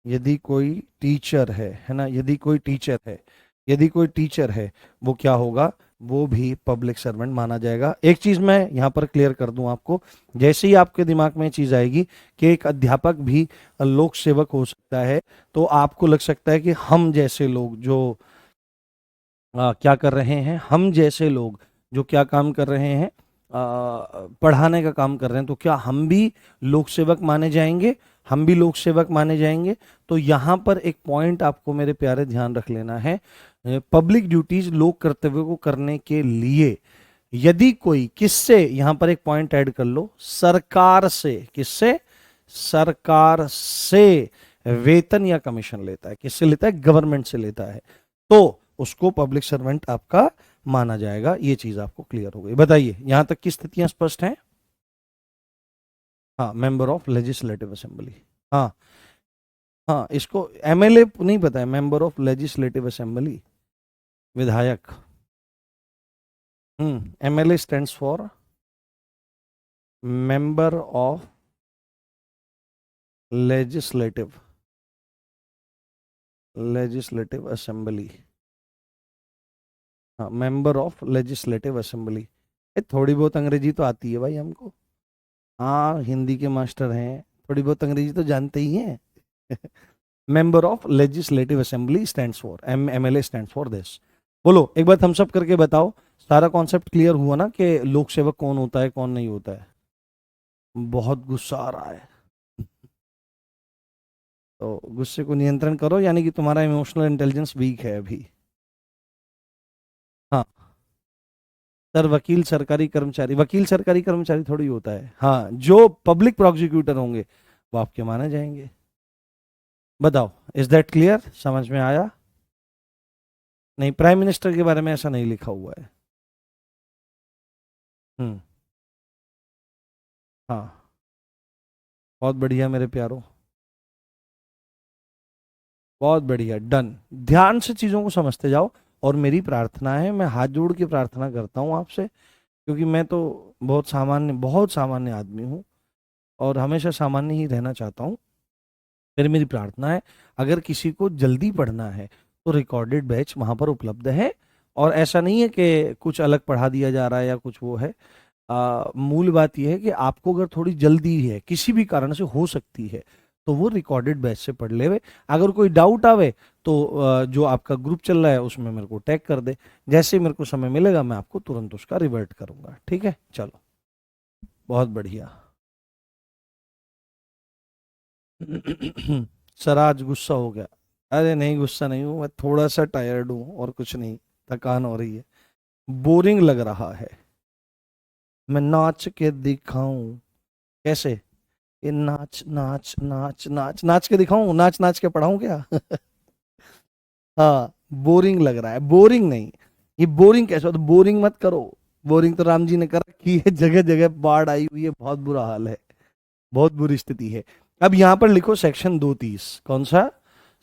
यदि कोई टीचर है ना, यदि कोई टीचर है, यदि कोई टीचर है, वो क्या होगा? वो भी पब्लिक सर्वेंट माना जाएगा। एक चीज मैं यहां पर क्लियर कर दूं आपको, जैसे ही आपके दिमाग में चीज आएगी कि एक अध्यापक भी लोक सेवक हो सकता है, तो आपको लग सकता है कि हम जैसे लोग जो क्या कर रहे हैं, हम जैसे लोग जो क्या काम कर रहे हैं, पढ़ाने का काम कर रहे हैं, तो क्या हम भी लोक सेवक माने जाएंगे? हम भी लोक सेवक माने जाएंगे। तो यहां पर एक पॉइंट आपको मेरे प्यारे ध्यान रख लेना है, पब्लिक ड्यूटीज, लोक कर्तव्य को करने के लिए यदि कोई, किससे, यहां पर एक पॉइंट ऐड कर लो, सरकार से, किससे? सरकार से वेतन या कमीशन लेता है, किससे लेता है? गवर्नमेंट से लेता है, तो उसको पब्लिक सर्वेंट आपका माना जाएगा। ये चीज आपको क्लियर हो गई? बताइए यहां तक की स्थितियां स्पष्ट हैं? हाँ, मेंबर ऑफ लेजिस्लेटिव असेंबली, हाँ, हाँ, इसको एमएलए नहीं पता है, मेंबर ऑफ लेजिस्लेटिव असेंबली, विधायक। MLA stands for member of legislative, legislative assembly, हाँ, मेंबर ऑफ लेजिस्लेटिव असेंबली। थोड़ी बहुत अंग्रेजी तो आती है भाई हमको, हाँ, हिंदी के मास्टर हैं, थोड़ी बहुत अंग्रेजी तो जानते ही हैं। Member of legislative assembly stands for, MLA stands for this. बोलो एक बार थम्स अप करके बताओ, सारा कॉन्सेप्ट क्लियर हुआ ना कि लोक सेवक कौन होता है, कौन नहीं होता है? बहुत गुस्सा आ रहा है, तो गुस्से को नियंत्रण करो, यानी कि तुम्हारा इमोशनल इंटेलिजेंस वीक है अभी। हाँ सर, वकील सरकारी कर्मचारी, वकील सरकारी कर्मचारी थोड़ी होता है, हाँ, जो पब्लिक प्रोसिक्यूटर होंगे वो आपके माने जाएंगे। बताओ, इज दैट क्लियर? समझ में आया? नहीं, प्राइम मिनिस्टर के बारे में ऐसा नहीं लिखा हुआ है। हम्म, हाँ, बहुत बढ़िया मेरे प्यारो, बहुत बढ़िया, डन। ध्यान से चीजों को समझते जाओ, और मेरी प्रार्थना है, मैं हाथ जोड़ के प्रार्थना करता हूँ आपसे, क्योंकि मैं तो बहुत सामान्य आदमी हूँ, और हमेशा सामान्य ही रहना चाहता हूँ। फिर मेरी प्रार्थना है, अगर किसी को जल्दी पढ़ना है तो रिकॉर्डेड बैच वहां पर उपलब्ध है, और ऐसा नहीं है कि कुछ अलग पढ़ा दिया जा रहा है या कुछ वो है। मूल बात यह है कि आपको अगर थोड़ी जल्दी है, किसी भी कारण से हो सकती है, तो वो रिकॉर्डेड बैच से पढ़ लेवे। अगर कोई डाउट आवे तो जो आपका ग्रुप चल रहा है उसमें मेरे को टैग कर दे, जैसे ही मेरे को समय मिलेगा मैं आपको तुरंत उसका रिवर्ट करूंगा, ठीक है? चलो, बहुत बढ़िया। सर आज गुस्सा हो गया? अरे नहीं, गुस्सा नहीं हूँ, मैं थोड़ा सा टायर्ड हूँ और कुछ नहीं। थकान हो रही है, बोरिंग लग रहा है, मैं नाच के दिखाऊं। कैसे? ये नाच नाच नाच नाच नाच के दिखाऊं, नाच नाच के पढ़ाऊं क्या? हाँ, बोरिंग लग रहा है, बोरिंग नहीं, ये बोरिंग कैसे हो? तो बोरिंग मत करो, बोरिंग तो राम जी ने कर रखी है, जगह जगह बाढ़ आई हुई है, बहुत बुरा हाल है, बहुत बुरी स्थिति है। अब यहां पर लिखो सेक्शन 230, कौन सा?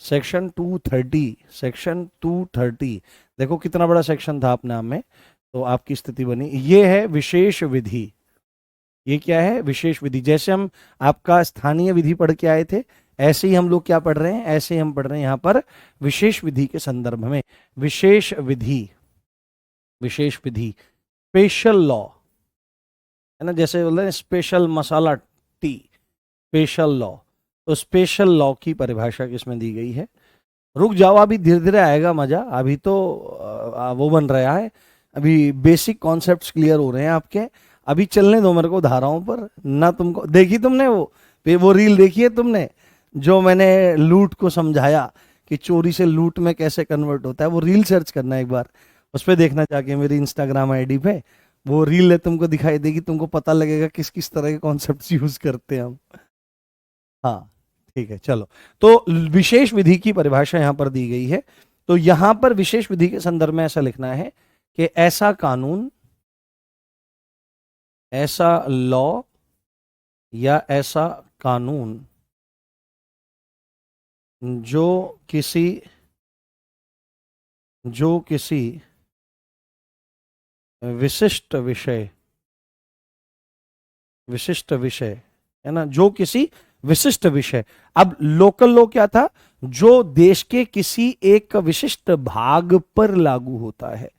Section 230, section 230। देखो कितना बड़ा सेक्शन था अपने आप में। तो आपकी स्थिति बनी, ये है विशेष विधि। ये क्या है? विशेष विधि। जैसे हम आपका स्थानीय विधि पढ़ के आए थे, ऐसे ही हम लोग क्या पढ़ रहे हैं, ऐसे ही हम पढ़ रहे हैं यहाँ पर विशेष विधि के संदर्भ में। विशेष विधि, विशेष विधि, स्पेशल लॉ, है ना, जैसे बोलते हैं स्पेशल मसाला टी, स्पेशल लॉ। तो स्पेशल लॉ की परिभाषा किसमें दी गई है? रुक जाओ, अभी धीरे धीरे आएगा मजा, अभी तो वो बन रहा है, अभी बेसिक कॉन्सेप्ट्स क्लियर हो रहे हैं आपके। अभी चलने दो मेरे को धाराओं पर ना। तुमको देखी तुमने वो रील देखी है तुमने, जो मैंने लूट को समझाया कि चोरी से लूट में कैसे कन्वर्ट होता है? वो रील सर्च करना एक बार, उस पर देखना जाके मेरी इंस्टाग्राम आईडी पे, वो रील है, तुमको दिखाई देगी, तुमको पता लगेगा किस किस तरह के कॉन्सेप्ट्स यूज करते हैं हम। हाँ, ठीक है, चलो। तो विशेष विधि की परिभाषा यहां पर दी गई है। तो यहां पर विशेष विधि के संदर्भ में ऐसा लिखना है कि ऐसा कानून, ऐसा लॉ या ऐसा कानून जो किसी, जो किसी विशिष्ट विषय, विशिष्ट विषय, है ना, जो किसी विशिष्ट विषय। अब लोकल लॉ क्या था? जो देश के किसी एक विशिष्ट भाग पर लागू होता है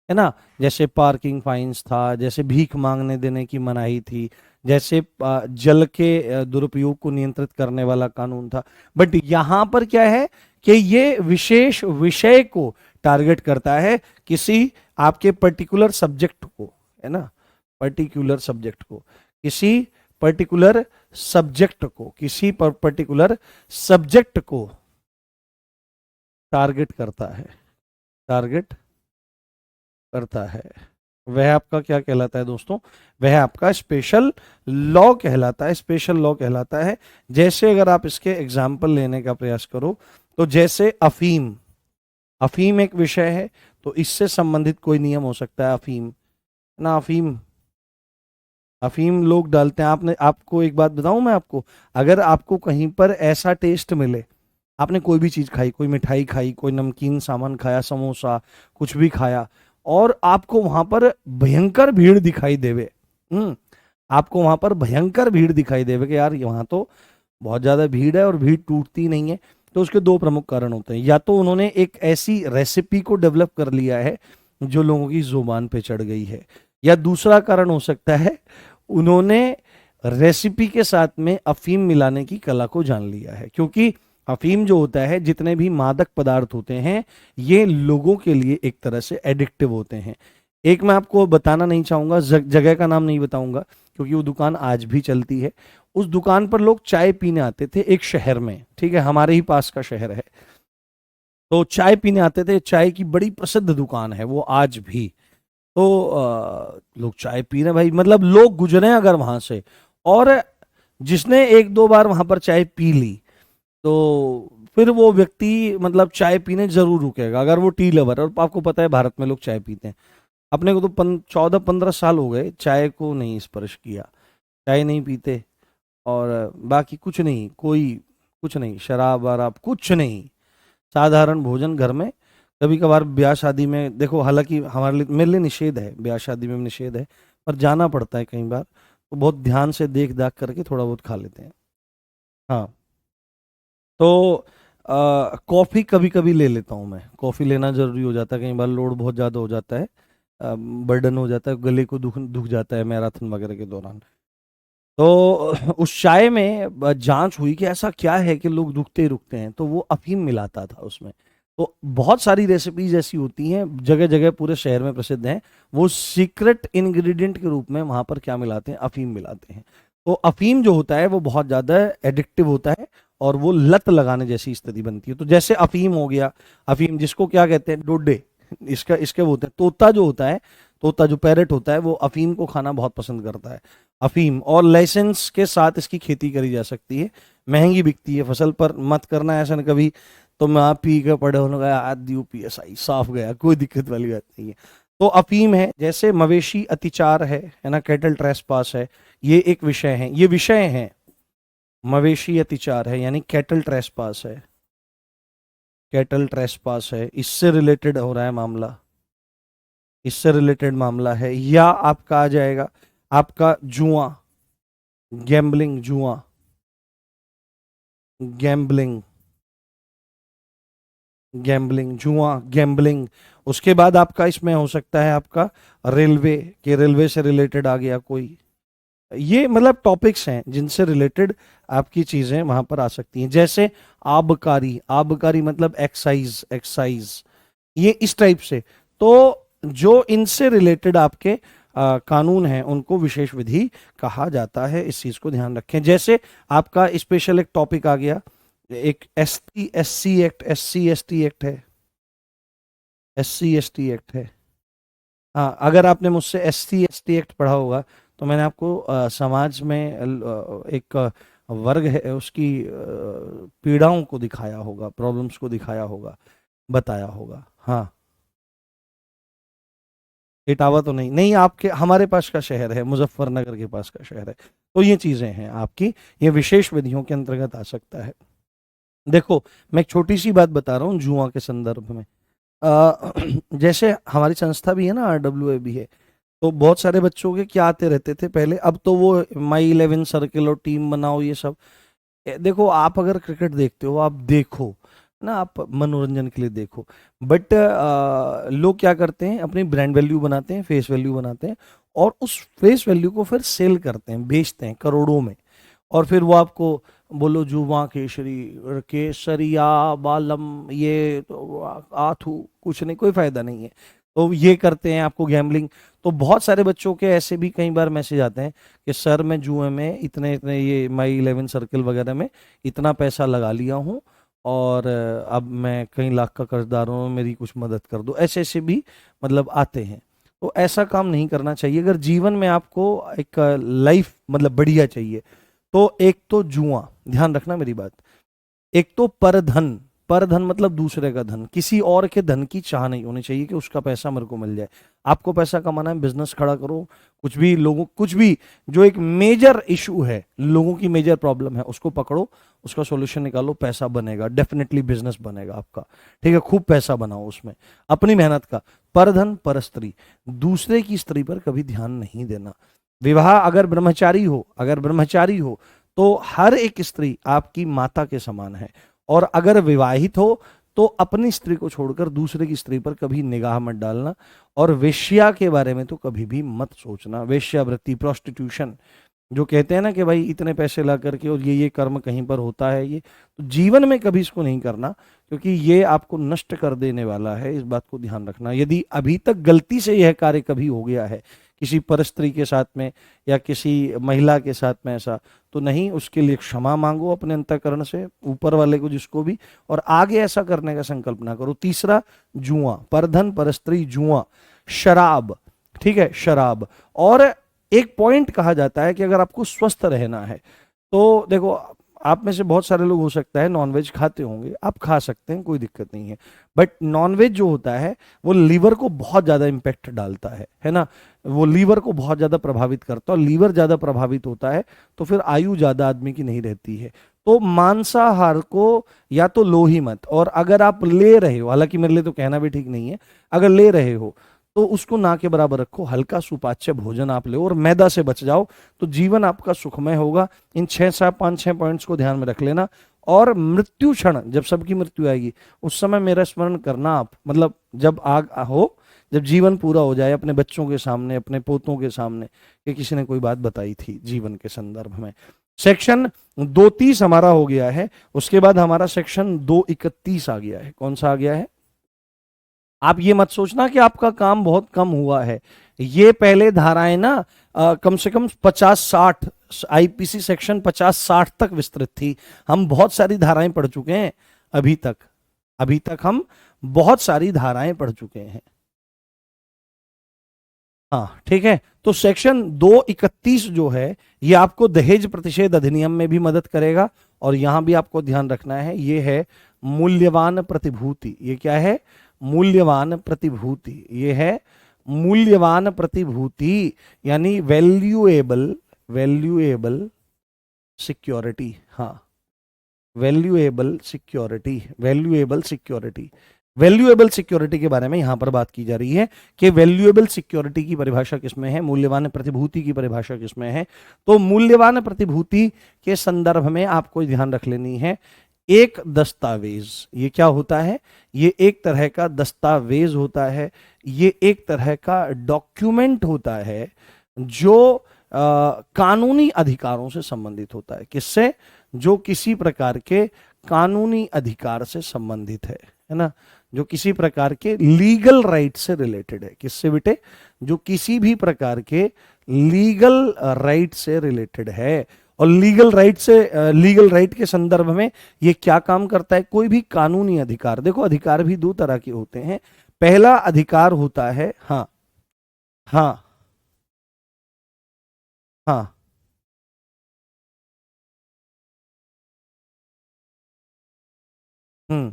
ना। जैसे पार्किंग फाइन्स था, जैसे भीख मांगने देने की मनाही थी, जैसे जल के दुरुपयोग को नियंत्रित करने वाला कानून था। बट यहां पर क्या है कि ये विशेष विषय को टारगेट करता है, किसी आपके पर्टिकुलर सब्जेक्ट को, है ना, पर्टिकुलर सब्जेक्ट को, किसी पर्टिकुलर सब्जेक्ट को, किसी पर्टिकुलर सब्जेक्ट को टारगेट करता है, टारगेट करता है। वह आपका क्या कहलाता है दोस्तों? वह आपका स्पेशल लॉ कहलाता है, स्पेशल लॉ कहलाता है। जैसे अगर आप इसके एग्जाम्पल लेने का प्रयास करो, तो जैसे अफीम, अफीम एक विषय है, तो इससे संबंधित कोई नियम हो सकता है। अफीम ना, अफीम, अफीम लोग डालते हैं। आपने, आपको एक बात बताऊं मैं आपको, अगर आपको कहीं पर ऐसा टेस्ट मिले, आपने कोई भी चीज खाई, कोई मिठाई खाई, कोई नमकीन सामान खाया, समोसा कुछ भी खाया, और आपको वहां पर भयंकर भीड़ दिखाई देवे, आपको वहां पर भयंकर भीड़ दिखाई देवे कि यार वहां तो बहुत ज्यादा भीड़ है और भीड़ टूटती नहीं है, तो उसके दो प्रमुख कारण होते हैं। या तो उन्होंने एक ऐसी रेसिपी को डेवलप कर लिया है जो लोगों की जुबान पे चढ़ गई है, या दूसरा कारण हो सकता है उन्होंने रेसिपी के साथ में अफीम मिलाने की कला को जान लिया है। क्योंकि अफीम जो होता है, जितने भी मादक पदार्थ होते हैं, ये लोगों के लिए एक तरह से एडिक्टिव होते हैं। एक मैं आपको बताना नहीं चाहूंगा, जगह का नाम नहीं बताऊंगा, क्योंकि वो दुकान आज भी चलती है। उस दुकान पर लोग चाय पीने आते थे एक शहर में, ठीक है, हमारे ही पास का शहर है, तो चाय पीने आते थे। चाय की बड़ी प्रसिद्ध दुकान है वो आज भी। तो लोग चाय पी रहे भाई, मतलब लोग गुजरे अगर वहां से, और जिसने एक दो बार वहां पर चाय पी ली, तो फिर वो व्यक्ति मतलब चाय पीने जरूर रुकेगा, अगर वो टी लवर है। और आपको पता है भारत में लोग चाय पीते हैं। अपने को तो 14-15 साल हो गए चाय को नहीं स्पर्श किया, चाय नहीं पीते, और बाकी कुछ नहीं, कोई कुछ नहीं, शराब वराब कुछ नहीं, साधारण भोजन घर में। कभी कभार ब्याह शादी में देखो, हालांकि हमारे लिए, मेरे लिए निषेध है, ब्याह शादी में निषेध है, पर जाना पड़ता है कई बार, तो बहुत ध्यान से देख दाख करके थोड़ा बहुत खा लेते हैं। हाँ, तो कॉफ़ी कभी कभी ले लेता हूँ मैं, कॉफ़ी लेना ज़रूरी हो जाता है, कई बार लोड बहुत ज़्यादा हो जाता है, बर्डन हो जाता है, गले को दुख दुख जाता है मैराथन वगैरह के दौरान। तो उस चाय में जांच हुई कि ऐसा क्या है कि लोग रुकते ही रुकते हैं, तो वो अफीम मिलाता था उसमें। तो बहुत सारी रेसिपीज ऐसी होती हैं, जगह जगह पूरे शहर में प्रसिद्ध हैं, वो सीक्रेट इंग्रेडिएंट के रूप में वहां पर क्या मिलाते हैं? अफीम मिलाते हैं। तो अफीम जो होता है वो बहुत ज्यादा एडिक्टिव होता है, और वो लत लगाने जैसी स्थिति बनती है। तो जैसे अफीम हो गया, अफीम जिसको क्या कहते हैं? डोडे, इसका इसके वो होते हैं, तोता जो होता है, तोता जो पैरेट होता है वो अफीम को खाना बहुत पसंद करता है, अफीम, और लाइसेंस के साथ इसकी खेती करी जा सकती है, महंगी बिकती है फसल, पर मत करना ऐसा न कभी तो मैं आप पी के पड़े होने गया आदि PSI साफ गया, कोई दिक्कत वाली बात नहीं है। तो अफीम है, जैसे मवेशी अतिचार है ना, कैटल ट्रेसपास है, ये एक विषय है, ये विषय है, मवेशी अतिचार है यानी कैटल ट्रेसपास है, कैटल ट्रेसपास है, इससे रिलेटेड हो रहा है मामला, इससे रिलेटेड मामला है। या आपका आ जाएगा आपका जुआ, गैम्बलिंग, जुआ, गैम्बलिंग, गैम्बलिंग, जुआ, गैम्बलिंग। उसके बाद आपका इसमें हो सकता है आपका रेलवे, के रेलवे से रिलेटेड आ गया कोई, ये मतलब टॉपिक्स हैं जिनसे रिलेटेड आपकी चीजें वहां पर आ सकती हैं। जैसे आबकारी, आबकारी मतलब एक्साइज, एक्साइज, ये इस टाइप से। तो जो इनसे रिलेटेड आपके कानून हैं उनको विशेष विधि कहा जाता है, इस चीज को ध्यान रखें। जैसे आपका स्पेशल एक टॉपिक आ गया, एक SC act, SC ST act है, SC ST एक्ट है। हाँ, अगर आपने मुझसे SC ST एक्ट पढ़ा होगा तो मैंने आपको समाज में एक वर्ग है उसकी पीड़ाओं को दिखाया होगा, प्रॉब्लम्स को दिखाया होगा, बताया होगा। हाँ, इटावा तो नहीं, नहीं आपके हमारे पास का शहर है, मुजफ्फरनगर के पास का शहर है। तो ये चीजें हैं आपकी, ये विशेष विधियों के अंतर्गत आ सकता है। देखो, मैं एक छोटी सी बात बता रहा हूँ जुआ के संदर्भ में। जैसे हमारी संस्था भी है ना, RWA भी है, तो बहुत सारे बच्चों के क्या आते रहते थे पहले, अब तो वो My11 सर्किल और टीम बनाओ ये सब। देखो, आप अगर क्रिकेट देखते हो, आप देखो ना, आप मनोरंजन के लिए देखो, बट लोग क्या करते हैं, अपनी ब्रांड वैल्यू बनाते हैं, फेस वैल्यू बनाते हैं, और उस फेस वैल्यू को फिर सेल करते हैं, बेचते हैं करोड़ों में, और फिर वो आपको बोलो जुमा केसरी, केसरिया बालम, ये तो आथू, कुछ नहीं, कोई फायदा नहीं है। तो ये करते हैं आपको गैम्बलिंग। तो बहुत सारे बच्चों के ऐसे भी कई बार मैसेज आते हैं कि सर मैं जुए में इतने इतने, ये My11 सर्किल वगैरह में इतना पैसा लगा लिया हूँ, और अब मैं कई लाख का कर्जदार हूँ, मेरी कुछ मदद कर दो, ऐसे ऐसे भी मतलब आते हैं। तो ऐसा काम नहीं करना चाहिए। अगर जीवन में आपको एक लाइफ मतलब बढ़िया चाहिए, तो एक तो जुआ, ध्यान रखना मेरी बात, एक तो परधन, परधन मतलब दूसरे का धन, किसी और के धन की चाह नहीं होनी चाहिए कि उसका पैसा मेरे को मिल जाए। आपको पैसा कमाना है, बिजनेस खड़ा करो, कुछ भी लोगों, कुछ भी जो एक मेजर इशू है, लोगों की मेजर प्रॉब्लम है, उसको पकड़ो, उसका सॉल्यूशन निकालो, पैसा बनेगा, डेफिनेटली बिजनेस बनेगा आपका। ठीक है, खूब पैसा बनाओ उसमें अपनी मेहनत का। परधन, पर स्त्री, दूसरे की स्त्री पर कभी ध्यान नहीं देना। विवाह अगर ब्रह्मचारी हो, अगर ब्रह्मचारी हो तो हर एक स्त्री आपकी माता के समान है, और अगर विवाहित हो तो अपनी स्त्री को छोड़कर दूसरे की स्त्री पर कभी निगाह मत डालना, और वेश्या के बारे में तो कभी भी मत सोचना। वेश्यावृत्ति, प्रोस्टिट्यूशन, जो कहते हैं ना कि भाई इतने पैसे ला करके और ये कर्म कहीं पर होता है, ये तो जीवन में कभी इसको नहीं करना, क्योंकि ये आपको नष्ट कर देने वाला है, इस बात को ध्यान रखना। यदि अभी तक गलती से यह कार्य कभी हो गया है किसी परस्त्री के साथ में या किसी महिला के साथ में ऐसा, तो नहीं, उसके लिए क्षमा मांगो अपने अंतःकरण से ऊपर वाले को, जिसको भी, और आगे ऐसा करने का संकल्प ना करो। तीसरा, जुआ, परधन, परस्त्री, जुआ, शराब, ठीक है, शराब। और एक पॉइंट कहा जाता है कि अगर आपको स्वस्थ रहना है, तो देखो, आप में से बहुत सारे लोग हो सकता है नॉनवेज खाते होंगे, आप खा सकते हैं, कोई दिक्कत नहीं है, बट नॉनवेज जो होता है वो लीवर को बहुत ज्यादा इंपैक्ट डालता है ना, वो लीवर को बहुत ज्यादा प्रभावित करता है, और लीवर ज्यादा प्रभावित होता है तो फिर आयु ज्यादा आदमी की नहीं रहती है। तो मांसाहार को या तो लो ही मत, और अगर आप ले रहे हो, हालांकि मेरे लिए तो कहना भी ठीक नहीं है, अगर ले रहे हो तो उसको ना के बराबर रखो, हल्का सुपाच्य भोजन आप लो और मैदा से बच जाओ, तो जीवन आपका सुखमय होगा। इन 6 पॉइंट्स को ध्यान में रख लेना। और मृत्यु क्षण, जब सबकी मृत्यु आएगी, उस समय मेरा स्मरण करना आप, मतलब जब आग हो, जब जीवन पूरा हो जाए, अपने बच्चों के सामने, अपने पोतों के सामने, कि किसी ने कोई बात बताई थी जीवन के संदर्भ में। सेक्शन 230 हमारा हो गया है, उसके बाद हमारा सेक्शन 231 आ गया है। कौन सा आ गया है? आप ये मत सोचना कि आपका काम बहुत कम हुआ है, ये पहले धाराएं ना कम से कम 50-60, IPC सेक्शन 50-60 तक विस्तृत थी, हम बहुत सारी धाराएं पढ़ चुके हैं अभी तक। अभी तक हम बहुत सारी धाराएं पढ़ चुके हैं। हाँ ठीक है, तो सेक्शन 231 जो है ये आपको दहेज प्रतिषेध अधिनियम में भी मदद करेगा, और यहां भी आपको ध्यान रखना है, ये है मूल्यवान प्रतिभूति। ये क्या है? मूल्यवान प्रतिभूति। ये है मूल्यवान प्रतिभूति, यानी वैल्यूएबल, वैल्यूएबल सिक्योरिटी। हाँ, valuable security, valuable security. Valuable security के बारे में यहां पर बात की जा रही है कि वैल्यूएबल सिक्योरिटी की परिभाषा किसमें है, मूल्यवान प्रतिभूति की परिभाषा किसमें है। तो मूल्यवान प्रतिभूति के संदर्भ में आपको ध्यान रख लेनी है, एक दस्तावेज। ये क्या होता है? ये एक तरह का दस्तावेज होता है, ये एक तरह का डॉक्यूमेंट होता है जो कानूनी अधिकारों से संबंधित होता है। किससे? जो किसी प्रकार के कानूनी अधिकार से संबंधित है ना, जो किसी प्रकार के लीगल राइट से रिलेटेड है। किससे बेटे? जो किसी भी प्रकार के लीगल राइट से रिलेटेड है। और लीगल राइट से, लीगल राइट के संदर्भ में ये क्या काम करता है? कोई भी कानूनी अधिकार, देखो अधिकार भी दो तरह के होते हैं। पहला अधिकार होता है, हाँ हाँ हाँ, हम्म,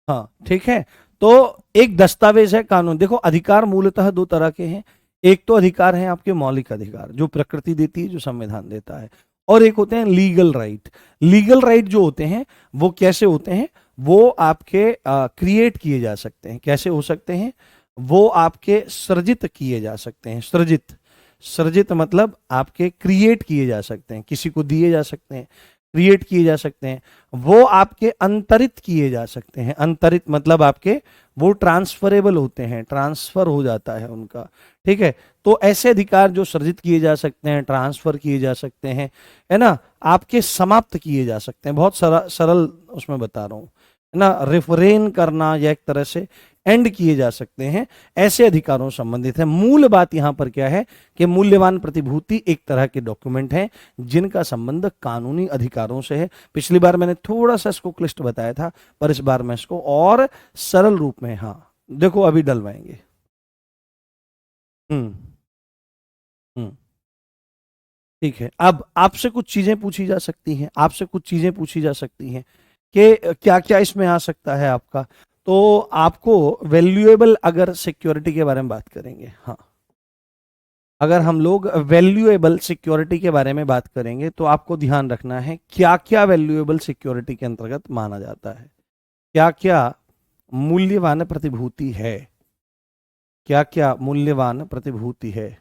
हाँ ठीक है। तो एक दस्तावेज है कानून। देखो अधिकार मूलतः दो तरह के हैं। एक तो अधिकार है आपके मौलिक अधिकार जो प्रकृति देती है, जो संविधान देता है, और एक होते हैं लीगल राइट। लीगल राइट जो होते हैं वो कैसे होते हैं? वो आपके क्रिएट किए जा सकते हैं। कैसे हो सकते हैं? वो आपके सृजित किए जा सकते हैं। सृजित, सृजित मतलब आपके क्रिएट किए जा सकते हैं, किसी को दिए जा सकते हैं, क्रिएट किए जा सकते हैं। वो आपके अंतरित किए जा सकते हैं। अंतरित मतलब आपके वो ट्रांसफरेबल होते हैं, ट्रांसफर हो जाता है उनका। ठीक है, तो ऐसे अधिकार जो सृजित किए जा सकते हैं, ट्रांसफर किए जा सकते हैं, है ना, आपके समाप्त किए जा सकते हैं। बहुत सरल उसमें बता रहा हूं, है ना, रिफ्रेन करना या एक तरह से एंड किए जा सकते हैं, ऐसे अधिकारों से संबंधित है। मूल बात यहां पर क्या है कि मूल्यवान प्रतिभूति एक तरह के डॉक्यूमेंट हैं जिनका संबंध कानूनी अधिकारों से है। पिछली बार मैंने थोड़ा सा इसको क्लिष्ट बताया था, पर इस बार मैं इसको और सरल रूप में, हाँ देखो अभी डलवाएंगे। हम्म हम्म ठीक है, अब आपसे कुछ चीजें पूछी जा सकती हैं, आपसे कुछ चीजें पूछी जा सकती हैं कि क्या क्या इसमें आ सकता है आपका। तो आपको वैल्यूएबल, अगर सिक्योरिटी के बारे में बात करेंगे, हाँ, अगर हम लोग वैल्यूएबल सिक्योरिटी के बारे में बात करेंगे तो आपको ध्यान रखना है क्या क्या वैल्यूएबल सिक्योरिटी के अंतर्गत माना जाता है, क्या क्या मूल्यवान प्रतिभूति है, क्या क्या मूल्यवान प्रतिभूति है,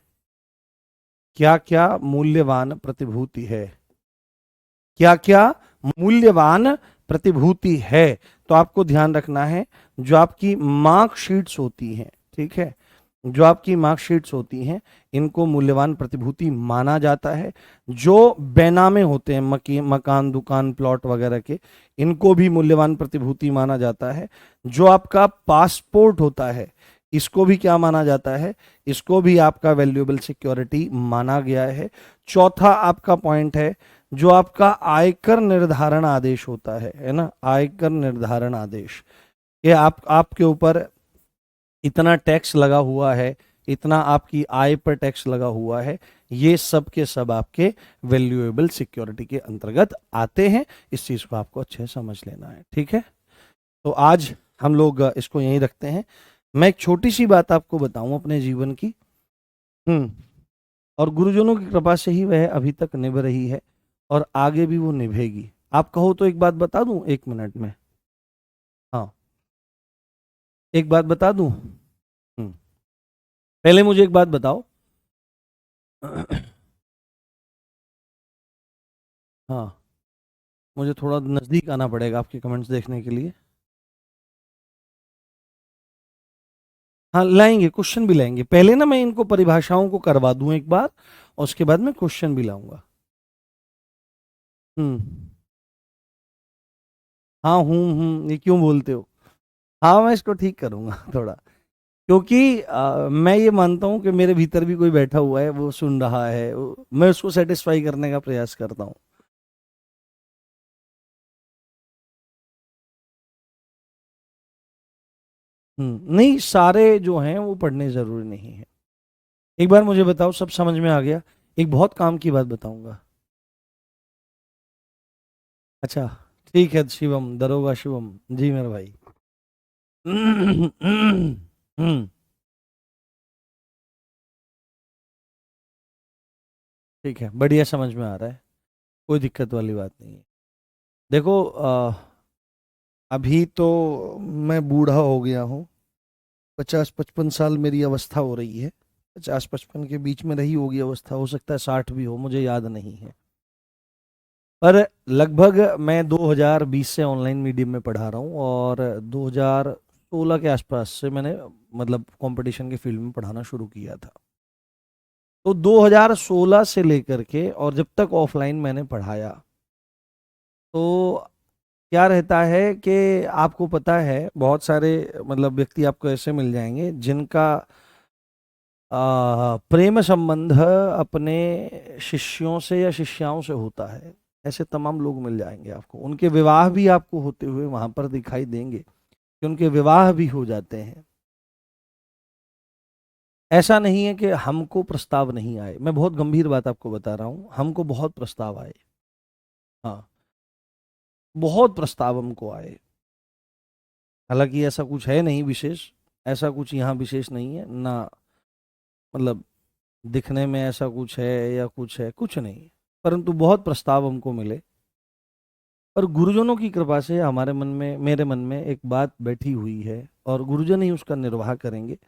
क्या क्या मूल्यवान प्रतिभूति है, क्या क्या मूल्यवान प्रतिभूति है। तो आपको ध्यान रखना है, जो आपकी मार्कशीट्स होती हैं, ठीक है, जो आपकी मार्कशीट्स होती हैं, इनको मूल्यवान प्रतिभूति माना जाता है। जो बेनामे होते हैं, मकान, दुकान, प्लॉट वगैरह के, इनको भी मूल्यवान प्रतिभूति माना जाता है। जो आपका पासपोर्ट होता है, इसको भी क्या माना जाता है? इसको भी आपका वैल्यूएबल सिक्योरिटी माना गया है। चौथा आपका पॉइंट है, जो आपका आयकर निर्धारण आदेश होता है ना, आयकर निर्धारण आदेश। ये आपके ऊपर इतना टैक्स लगा हुआ है, इतना आपकी आय पर टैक्स लगा हुआ है, ये सब के सब आपके वैल्यूएबल सिक्योरिटी के अंतर्गत आते हैं। इस चीज को आपको अच्छे से समझ लेना है, ठीक है। तो आज हम लोग इसको यहीं रखते हैं। मैं एक छोटी सी बात आपको बताऊं अपने जीवन की, हम्म, और गुरुजनों की कृपा से ही वह अभी तक निभ रही है और आगे भी वो निभेगी। आप कहो तो एक बात बता दूं 1 मिनट में? हाँ, एक बात बता दूं। पहले मुझे एक बात बताओ। हाँ, मुझे थोड़ा नजदीक आना पड़ेगा आपके कमेंट्स देखने के लिए। हाँ लाएंगे, क्वेश्चन भी लाएंगे। पहले ना मैं इनको परिभाषाओं को करवा दूं एक बार, और उसके बाद मैं क्वेश्चन भी लाऊंगा। हम्म, हाँ ये क्यों बोलते हो? हाँ मैं इसको ठीक करूंगा थोड़ा, क्योंकि मैं ये मानता हूँ कि मेरे भीतर भी कोई बैठा हुआ है, वो सुन रहा है, मैं उसको सेटिस्फाई करने का प्रयास करता हूँ। नहीं, सारे जो हैं वो पढ़ने जरूरी नहीं है। एक बार मुझे बताओ, सब समझ में आ गया? एक बहुत काम की बात बताऊंगा। अच्छा, ठीक है शिवम, दरोगा शिवम जी मेरे भाई। ठीक है, बढ़िया, समझ में आ रहा है, कोई दिक्कत वाली बात नहीं है। देखो, अभी तो मैं बूढ़ा हो गया हूँ, 50-55 साल मेरी अवस्था हो रही है। 50-55 के बीच में रही होगी अवस्था, हो सकता है 60 भी हो, मुझे याद नहीं है। पर लगभग मैं 2020 से ऑनलाइन मीडियम में पढ़ा रहा हूँ, और 2016 के आसपास से मैंने मतलब कंपटीशन के फील्ड में पढ़ाना शुरू किया था। तो 2016 से लेकर के और जब तक ऑफलाइन मैंने पढ़ाया, तो क्या रहता है कि आपको पता है, बहुत सारे मतलब व्यक्ति आपको ऐसे मिल जाएंगे जिनका प्रेम संबंध अपने शिष्यों से या शिष्याओं से होता है। ऐसे तमाम लोग मिल जाएंगे आपको, उनके विवाह भी आपको होते हुए वहां पर दिखाई देंगे कि उनके विवाह भी हो जाते हैं। ऐसा नहीं है कि हमको प्रस्ताव नहीं आए, मैं बहुत गंभीर बात आपको बता रहा हूं, हमको बहुत प्रस्ताव आए। हाँ, बहुत प्रस्ताव हमको आए। हालांकि ऐसा कुछ है नहीं विशेष, ऐसा कुछ यहाँ विशेष नहीं है ना, मतलब दिखने में ऐसा कुछ है या कुछ है, कुछ नहीं। परंतु बहुत प्रस्ताव हमको मिले, और गुरुजनों की कृपा से हमारे मन में, मेरे मन में एक बात बैठी हुई है, और गुरुजन ही उसका निर्वाह करेंगे।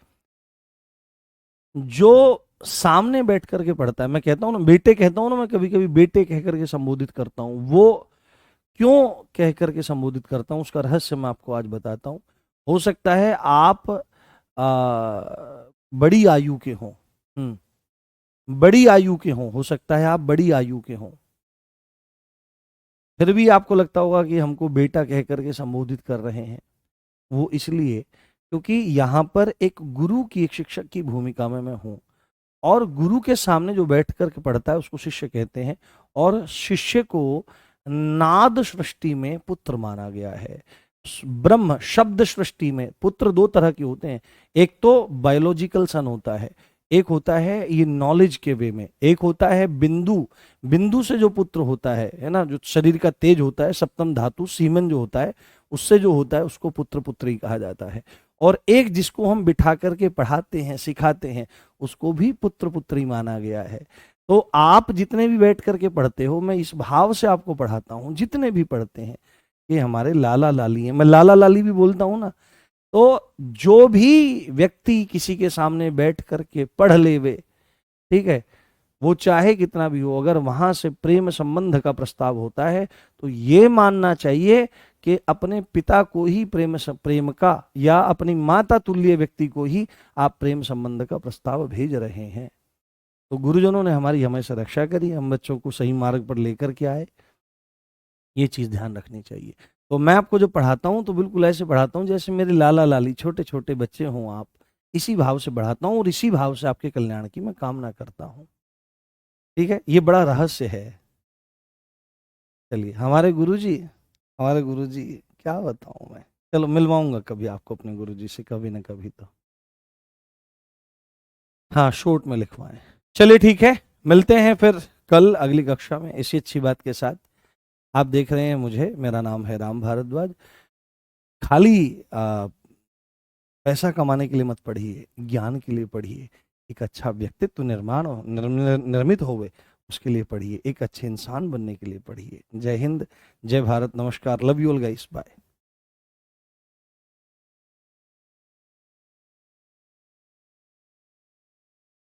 जो सामने बैठ करके पढ़ता है, मैं कहता हूँ ना बेटे, कहता हूँ ना, मैं कभी कभी बेटे कह करके संबोधित करता हूँ, वो क्यों कह करके संबोधित करता हूँ उसका रहस्य मैं आपको आज बताता हूँ। हो सकता है आप बड़ी आयु के हों, बड़ी आयु के हों, हो सकता है आप बड़ी आयु के हों, फिर भी आपको लगता होगा कि हमको बेटा कह करके संबोधित कर रहे हैं। वो इसलिए क्योंकि यहाँ पर एक गुरु की, एक शिक्षक की भूमिका में मैं हूँ, और गुरु के सामने जो बैठ करके पढ़ता है उसको शिष्य कहते हैं, और शिष्य को नाद सृष्टि में पुत्र माना गया है। ब्रह्म शब्द सृष्टि में पुत्र दो तरह के होते हैं, एक तो बायोलॉजिकल सन होता है, एक होता है ये नॉलेज के वे में, एक होता है बिंदु, बिंदु से जो पुत्र होता है ना, जो शरीर का तेज होता है, सप्तम धातु सीमन जो होता है, उससे जो होता है उसको पुत्र पुत्री कहा जाता है। और एक जिसको हम बिठा करके पढ़ाते हैं, सिखाते हैं, उसको भी पुत्र पुत्री माना गया है। तो आप जितने भी बैठ करके पढ़ते हो, मैं इस भाव से आपको पढ़ाता हूँ, जितने भी पढ़ते हैं ये हमारे लाला लाली हैं, मैं लाला लाली भी बोलता हूँ ना। तो जो भी व्यक्ति किसी के सामने बैठ करके पढ़ ले वे, ठीक है, वो चाहे कितना भी हो, अगर वहां से प्रेम संबंध का प्रस्ताव होता है तो ये मानना चाहिए कि अपने पिता को ही प्रेम का, या अपनी माता तुल्य व्यक्ति को ही आप प्रेम संबंध का प्रस्ताव भेज रहे हैं। तो गुरुजनों ने हमारी हमेशा रक्षा करी, हम बच्चों को सही मार्ग पर लेकर के आए, ये चीज ध्यान रखनी चाहिए। तो मैं आपको जो पढ़ाता हूँ तो बिल्कुल ऐसे पढ़ाता हूँ जैसे मेरे लाला लाली छोटे छोटे बच्चे हों आप, इसी भाव से पढ़ाता हूँ, और इसी भाव से आपके कल्याण की मैं कामना करता हूँ। ठीक है, ये बड़ा रहस्य है। चलिए, हमारे गुरुजी क्या बताऊं मैं, चलो मिलवाऊंगा कभी आपको अपने गुरुजी से, कभी ना कभी तो। हाँ, शॉर्ट में लिखवाएं। चलिए ठीक है, मिलते हैं फिर कल अगली कक्षा में इसी अच्छी बात के साथ। आप देख रहे हैं मुझे, मेरा नाम है राम भारद्वाज। खाली पैसा कमाने के लिए मत पढ़िए, ज्ञान के लिए पढ़िए, एक अच्छा व्यक्तित्व निर्माण निर्मित होवे उसके लिए पढ़िए, एक अच्छे इंसान बनने के लिए पढ़िए। जय हिंद, जय भारत, नमस्कार, love you all guys, bye.